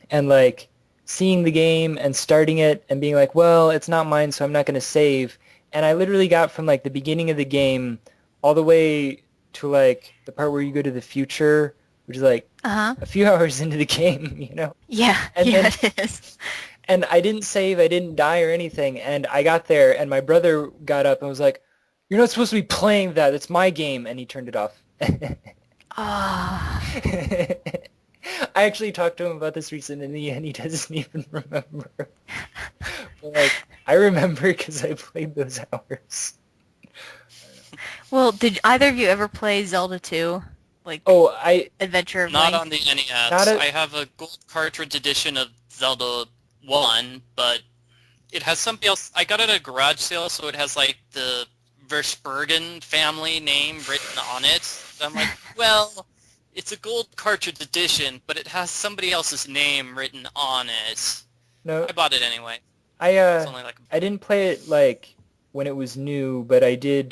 And like seeing the game and starting it and being like, well, it's not mine, so I'm not going to save. And I literally got from like the beginning of the game all the way to like the part where you go to the future, which is like Uh-huh. a few hours into the game, Yeah, And yeah, then- it is. And I didn't save, I didn't die or anything. And I got there and my brother got up and was like, you're not supposed to be playing that. It's my game. And he turned it off. Ah. I actually talked to him about this recently and he doesn't even remember. But, like, I remember because I played those hours. Well, did either of you ever play Zelda 2? Like, Oh, Adventure of Not Link? on the NES. Not a- I have a gold cartridge edition of Zelda 1, but it has something else. I got it at a garage sale, so it has, like, the Versbergen family name written on it. So I'm like, well, it's a gold cartridge edition, but it has somebody else's name written on it. No, I bought it anyway. I It's only like I didn't play it like when it was new, but I did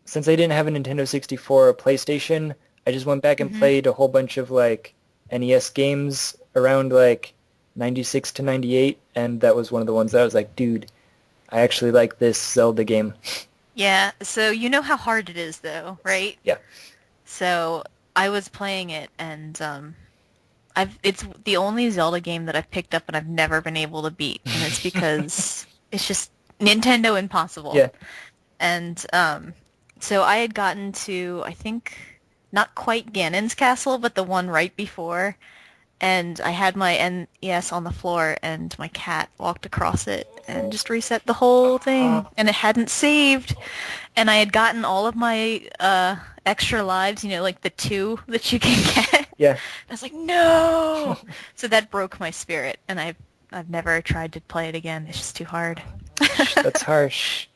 since I didn't have a Nintendo 64 or PlayStation, I just went back and Mhm. played a whole bunch of like NES games around like 96 to 98, and that was one of the ones that I was like, dude, I actually like this Zelda game. Yeah, so you know how hard it is though, right? Yeah. So I was playing it and it's the only Zelda game that I've picked up and I've never been able to beat, and it's because it's just Nintendo impossible. Yeah. And so I had gotten to, I think, not quite Ganon's castle, but the one right before, and I had my NES on the floor, and my cat walked across it and just reset the whole thing, and it hadn't saved, and I had gotten all of my extra lives, like the 2 that you can get. Yeah. I was like, no! So that broke my spirit, and I've never tried to play it again. It's just too hard. That's harsh.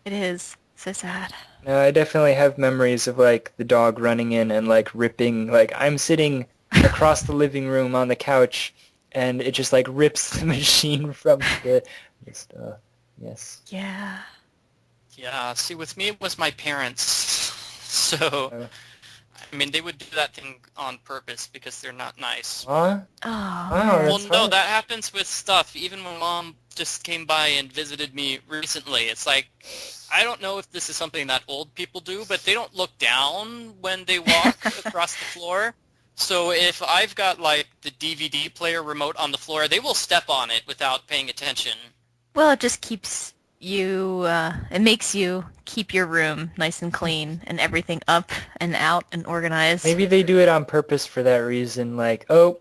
It is. So sad. No, I definitely have memories of like the dog running in and like ripping, like I'm sitting across the living room on the couch and it just like rips the machine from the just yes. Yeah. Yeah, see, with me it was my parents. So, Uh, I mean, they would do that thing on purpose because they're not nice. Huh? Oh, Wow, man. Well, that's no, hard. that happens with stuff. Even when Mom just came by and visited me recently, it's like, I don't know if this is something that old people do, but they don't look down when they walk across the floor. So if I've got, like, the DVD player remote on the floor, they will step on it without paying attention. Well, it just keeps you, it makes you keep your room nice and clean and everything up and out and organized. Maybe they do it on purpose for that reason, like, oh,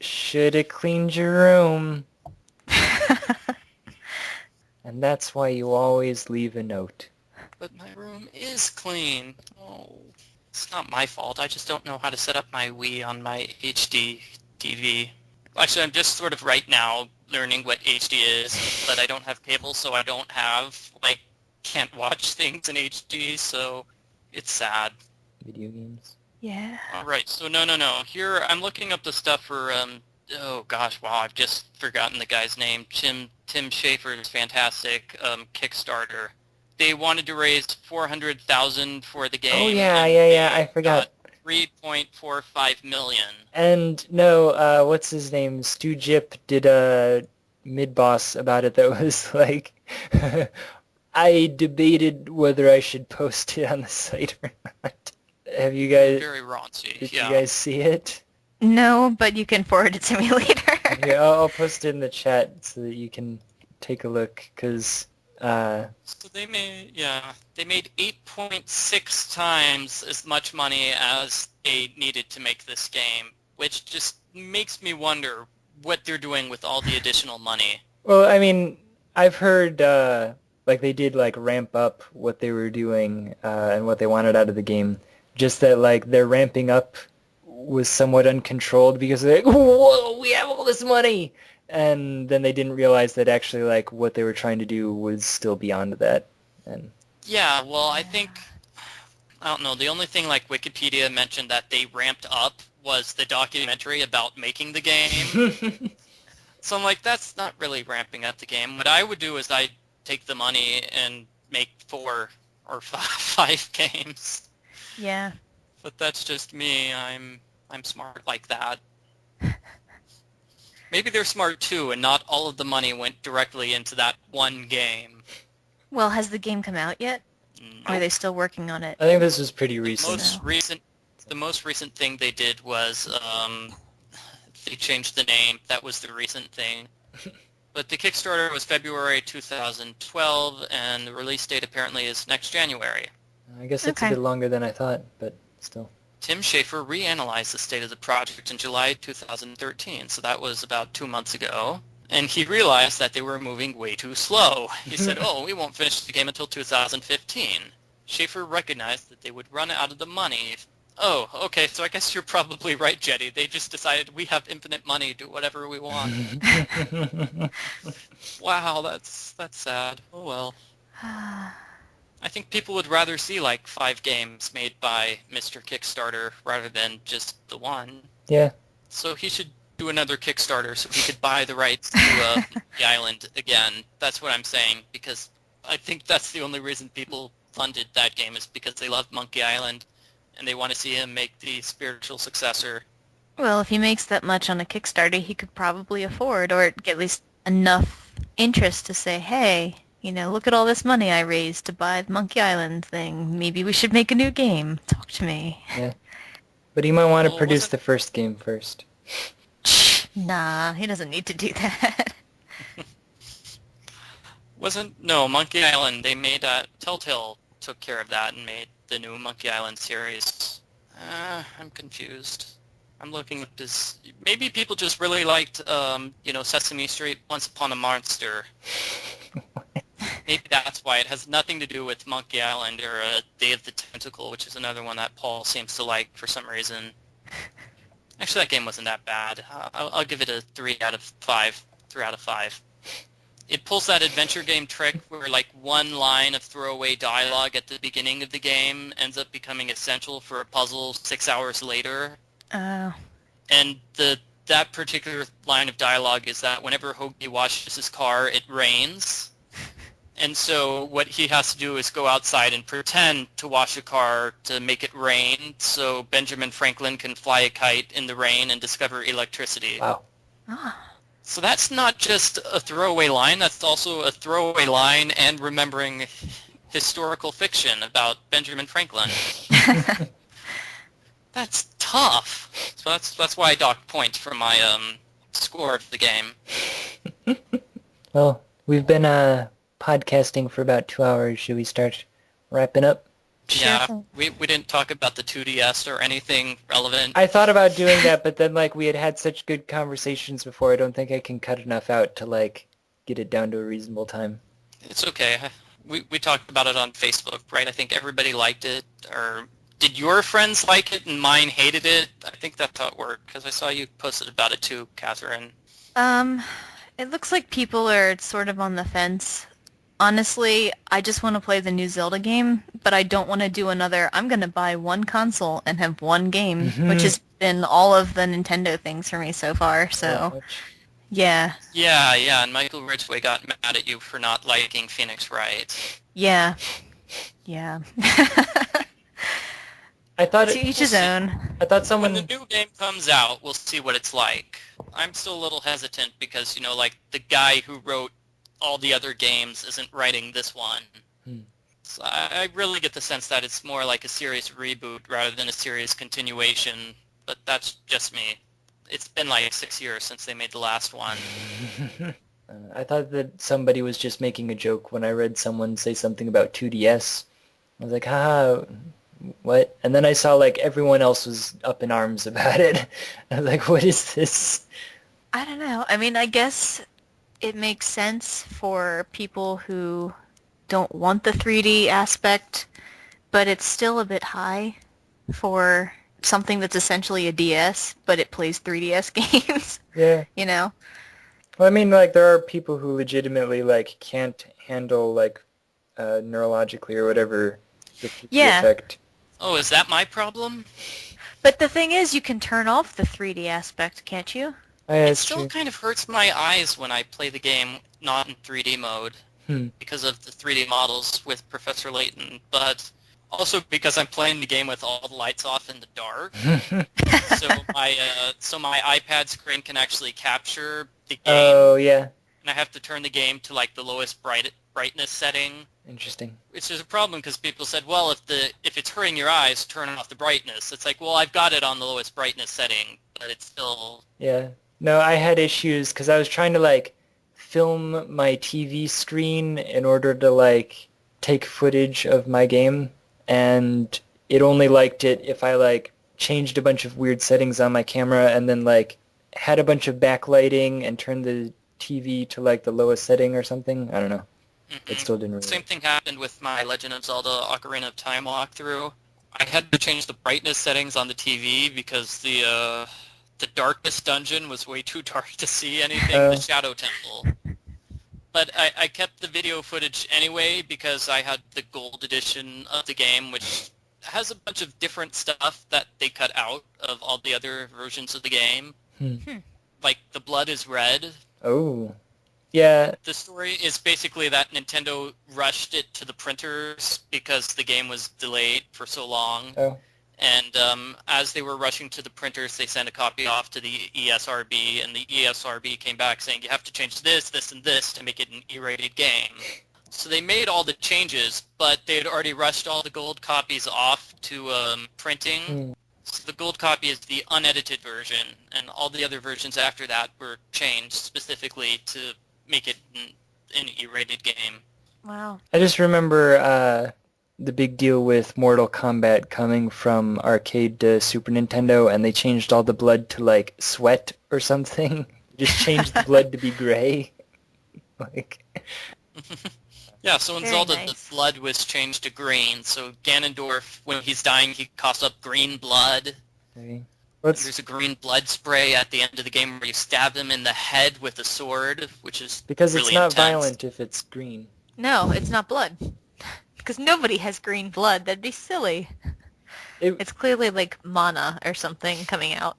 should have cleaned your room. And that's why you always leave a note. But my room is clean. Oh, it's not my fault. I just don't know how to set up my Wii on my HD TV. Actually, I'm just sort of right now learning what HD is, but I don't have cable, so I don't have, like, can't watch things in HD, so it's sad. Video games. Yeah. All right, so no. Here, I'm looking up the stuff for, oh gosh, wow, I've just forgotten the guy's name. Tim Schafer's fantastic Kickstarter. They wanted to raise $400,000 for the game. Oh yeah, and yeah, they I forgot. got $3.45 million. And no, what's his name? Stu Jip did a mid-boss about it that was like, I debated whether I should post it on the site or not. Have you guys, Very raunchy. did Yeah. you guys see it? No, but you can forward it to me later. Okay, I'll post it in the chat so that you can take a look, because, So they made 8.6 times as much money as they needed to make this game, which just makes me wonder what they're doing with all the additional money. well, I mean, I've heard, like they did like ramp up what they were doing, and what they wanted out of the game. Just that like their ramping up was somewhat uncontrolled because they're like, whoa, we have all this money! And then they didn't realize that actually like what they were trying to do was still beyond that. And Yeah, well, I think, I don't know, the only thing like Wikipedia mentioned that they ramped up was the documentary about making the game. So I'm like, that's not really ramping up the game. What I would do is I'd take the money and make 4 or 5 games. Yeah. But that's just me. I'm smart like that. Maybe they're smart too, and not all of the money went directly into that one game. Well, has the game come out yet? Or are Nope. they still working on it? I think this was pretty The recent. most recent thing they did was they changed the name. That was the recent thing. But the Kickstarter was February 2012, and the release date apparently is next January. I guess it's Okay. a bit longer than I thought, but still. Tim Schafer reanalyzed the state of the project in July 2013, so that was about 2 months ago, and he realized that they were moving way too slow. He said, oh, we won't finish the game until 2015. Schafer recognized that they would run out of the money. Oh, okay, so I guess you're probably right, Jetty. They just decided we have infinite money, do whatever we want. Wow, that's sad. Oh well. I think people would rather see like 5 games made by Mr. Kickstarter rather than just the one. Yeah. So he should do another Kickstarter so he could buy the rights to the island again. That's what I'm saying, because I think that's the only reason people funded that game is because they love Monkey Island and they want to see him make the spiritual successor. Well, if he makes that much on a Kickstarter, he could probably afford, or get at least enough interest to say, hey, look at all this money I raised to buy the Monkey Island thing. Maybe we should make a new game. Talk to me. Yeah. But he might want to Well, produce the first game first. Nah, he doesn't need to do that. No, Monkey Island, they made, Telltale took care of that and made the new Monkey Island series. I'm confused. I'm looking at this. Maybe people just really liked, Sesame Street, Once Upon a Monster. Maybe that's why. It has nothing to do with Monkey Island or Day of the Tentacle, which is another one that Paul seems to like for some reason. Actually, that game wasn't that bad. I'll give it a 3 out of 5. 3 out of 5. It pulls that adventure game trick where like one line of throwaway dialogue at the beginning of the game ends up becoming essential for a puzzle 6 hours later. Oh. And that particular line of dialogue is that whenever Hoagie washes his car, it rains. And so what he has to do is go outside and pretend to wash a car to make it rain so Benjamin Franklin can fly a kite in the rain and discover electricity. Wow. Ah. So that's not just a throwaway line, that's also a throwaway line and remembering historical fiction about Benjamin Franklin. That's tough. So that's why I docked points from my score of the game. Well, we've been podcasting for about 2 hours. Should we start wrapping up? Yeah, Sure. we didn't talk about the 2DS or anything relevant. I thought about doing that, but then we had such good conversations before. I don't think I can cut enough out to get it down to a reasonable time. It's okay. We talked about it on Facebook, right? I think everybody liked it. Or did your friends like it and mine hated it? I think that's how it worked, because I saw you posted about it too, Catherine. It looks like people are sort of on the fence. Honestly, I just want to play the new Zelda game, but I don't want to do another, I'm going to buy one console and have one game, which has been all of the Nintendo things for me so far, so, yeah. Yeah, and Michael Ridgway got mad at you for not liking Phoenix Wright. Yeah. I thought To each his own. I thought When someone. the new game comes out, we'll see what it's like. I'm still a little hesitant because, the guy who wrote all the other games isn't writing this one. So I really get the sense that it's more like a serious reboot rather than a serious continuation, but that's just me. It's been 6 years since they made the last one. I thought that somebody was just making a joke when I read someone say something about 2DS. I was like, haha, what? And then I saw everyone else was up in arms about it. I was like, what is this? I don't know. I mean, I guess it makes sense for people who don't want the 3D aspect, but it's still a bit high for something that's essentially a DS, but it plays 3DS games. Yeah. Well, I mean, there are people who legitimately can't handle neurologically or whatever the 3D Yeah. effect. Oh, is that my problem? But the thing is, you can turn off the 3D aspect, can't you? Oh, yeah, It that's still true. kind of hurts my eyes when I play the game not in 3D mode because of the 3D models with Professor Layton, but also because I'm playing the game with all the lights off in the dark. So my iPad screen can actually capture the game, Oh, yeah. and I have to turn the game to the lowest brightness setting. Interesting. Which is a problem because people said, well, if it's hurting your eyes, turn off the brightness. It's well, I've got it on the lowest brightness setting, but it's still... Yeah. No, I had issues because I was trying to film my TV screen in order to take footage of my game, and it only liked it if I changed a bunch of weird settings on my camera and then had a bunch of backlighting and turned the TV to the lowest setting or something. I don't know. It still didn't really Same thing happened with my Legend of Zelda Ocarina of Time walkthrough. I had to change the brightness settings on the TV because the darkest dungeon was way too dark to see anything, the Shadow Temple. But I kept the video footage anyway because I had the gold edition of the game, which has a bunch of different stuff that they cut out of all the other versions of the game. like the blood is red. Oh. Yeah. The story is basically that Nintendo rushed it to the printers because the game was delayed for so long. Oh. And as they were rushing to the printers, they sent a copy off to the ESRB, and the ESRB came back saying, you have to change this, this, and this to make it an E-rated game. So they made all the changes, but they had already rushed all the gold copies off to printing. Hmm. So the gold copy is the unedited version, and all the other versions after that were changed specifically to make it an E-rated game. Wow. I just remember the big deal with Mortal Kombat coming from arcade to Super Nintendo, and they changed all the blood to, like, sweat or something. Just changed the blood to be gray. Like... Yeah, so in Very Zelda, nice. the blood was changed to green. So Ganondorf, when he's dying, he coughs up green blood. Okay. Let's... There's a green blood spray at the end of the game where you stab him in the head with a sword, which is Because really it's not intense. violent if it's green. No, it's not blood. Because nobody has green blood. That'd be silly. It's clearly like mana or something coming out.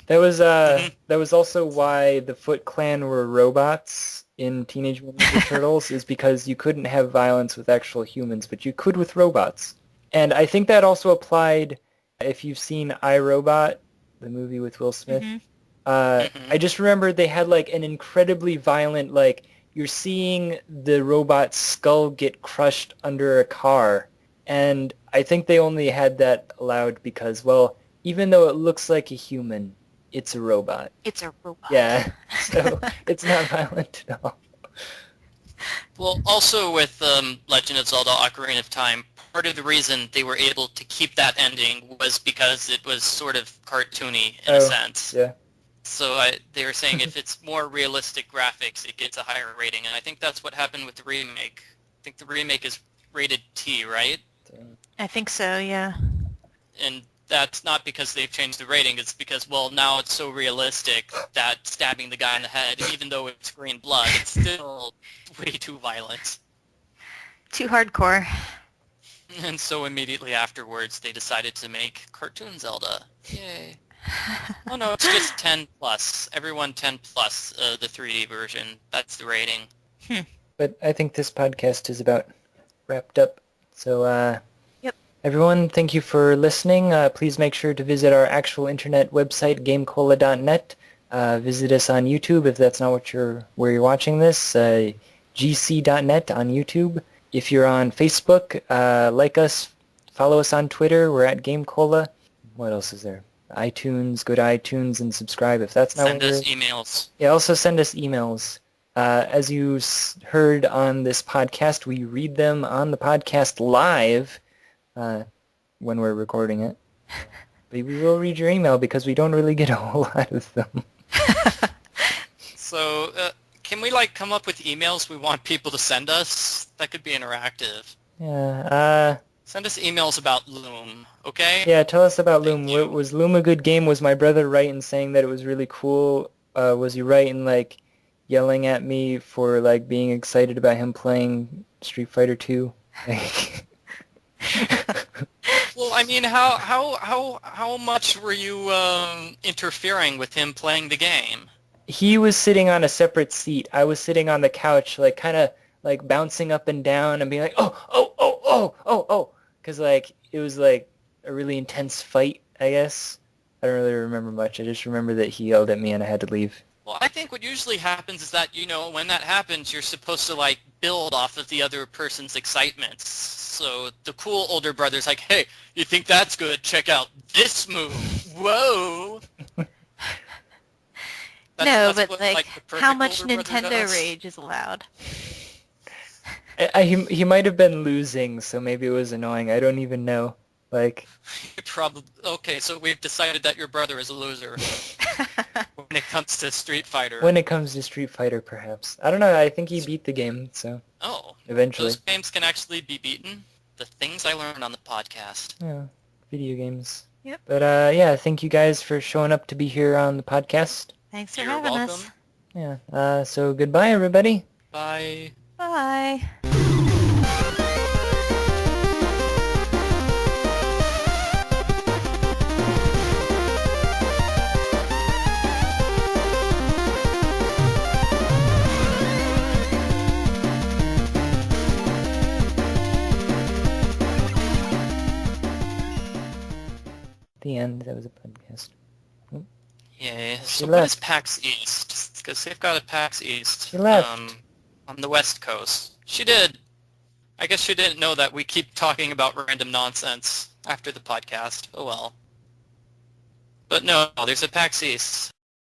That was also why the Foot Clan were robots in Teenage Mutant Ninja Turtles, is because you couldn't have violence with actual humans, but you could with robots. And I think that also applied, if you've seen iRobot, the movie with Will Smith. Mhm. I just remember they had like an incredibly violent, like, you're seeing the robot's skull get crushed under a car. And I think they only had that allowed because, well, even though it looks like a human, it's a robot. It's a robot. Yeah, so it's not violent at all. Well, also with Legend of Zelda Ocarina of Time, part of the reason they were able to keep that ending was because it was sort of cartoony in a sense. Yeah. So they were saying if it's more realistic graphics, it gets a higher rating, and I think that's what happened with the remake. I think the remake is rated T, right? I think so, yeah. And that's not because they've changed the rating, it's because, well, now it's so realistic that stabbing the guy in the head, even though it's green blood, it's still way too violent. Too hardcore. And so immediately afterwards, they decided to make Cartoon Zelda. Yay. Oh no, it's just 10 plus. Everyone 10 plus, the 3D version. That's the rating. But I think this podcast is about wrapped up. So, Yep. Everyone, thank you for listening. Please make sure to visit our actual internet website, gamecola.net. Visit us on YouTube if that's not where you're watching this. gc.net on YouTube. If you're on Facebook, like us, follow us on Twitter. We're at GameCola. What else is there? iTunes. Go to iTunes and subscribe if that's not Send what us emails. Yeah, also send us emails. As you heard on this podcast, we read them on the podcast live when we're recording it. But we will read your email because we don't really get a whole lot of them. So, can we, come up with emails we want people to send us? That could be interactive. Yeah, Send us emails about Loom, okay? yeah, tell us about Thank Loom. you. Was Loom a good game? Was my brother right in saying that it was really cool? Was he right in, yelling at me for, being excited about him playing Street Fighter 2? Well, I mean, how much were you interfering with him playing the game? He was sitting on a separate seat. I was sitting on the couch, kind of, bouncing up and down and being like, oh, because, it was, a really intense fight, I guess. I don't really remember much. I just remember that he yelled at me and I had to leave. Well, I think what usually happens is that, when that happens, you're supposed to, build off of the other person's excitement. So the cool older brother's like, hey, you think that's good? Check out this move. Whoa! That's what, the how perfect much older brother Nintendo does. rage is allowed? He might have been losing, so maybe it was annoying. I don't even know. Probably. Okay, so we've decided that your brother is a loser when it comes to Street Fighter. When it comes to Street Fighter, perhaps. I don't know. I think he beat the game, so Oh, eventually. those games can actually be beaten. The things I learned on the podcast. Yeah, video games. Yep. But, yeah, thank you guys for showing up to be here on the podcast. Thanks for You're having welcome. us. Yeah, so goodbye, everybody. Bye. Bye. the end. That was a podcast. Yay. She So what is left. PAX East? Because they've got a PAX East. She left. On the West Coast. She did. I guess she didn't know that we keep talking about random nonsense after the podcast. Oh well. But no, there's a PAX East.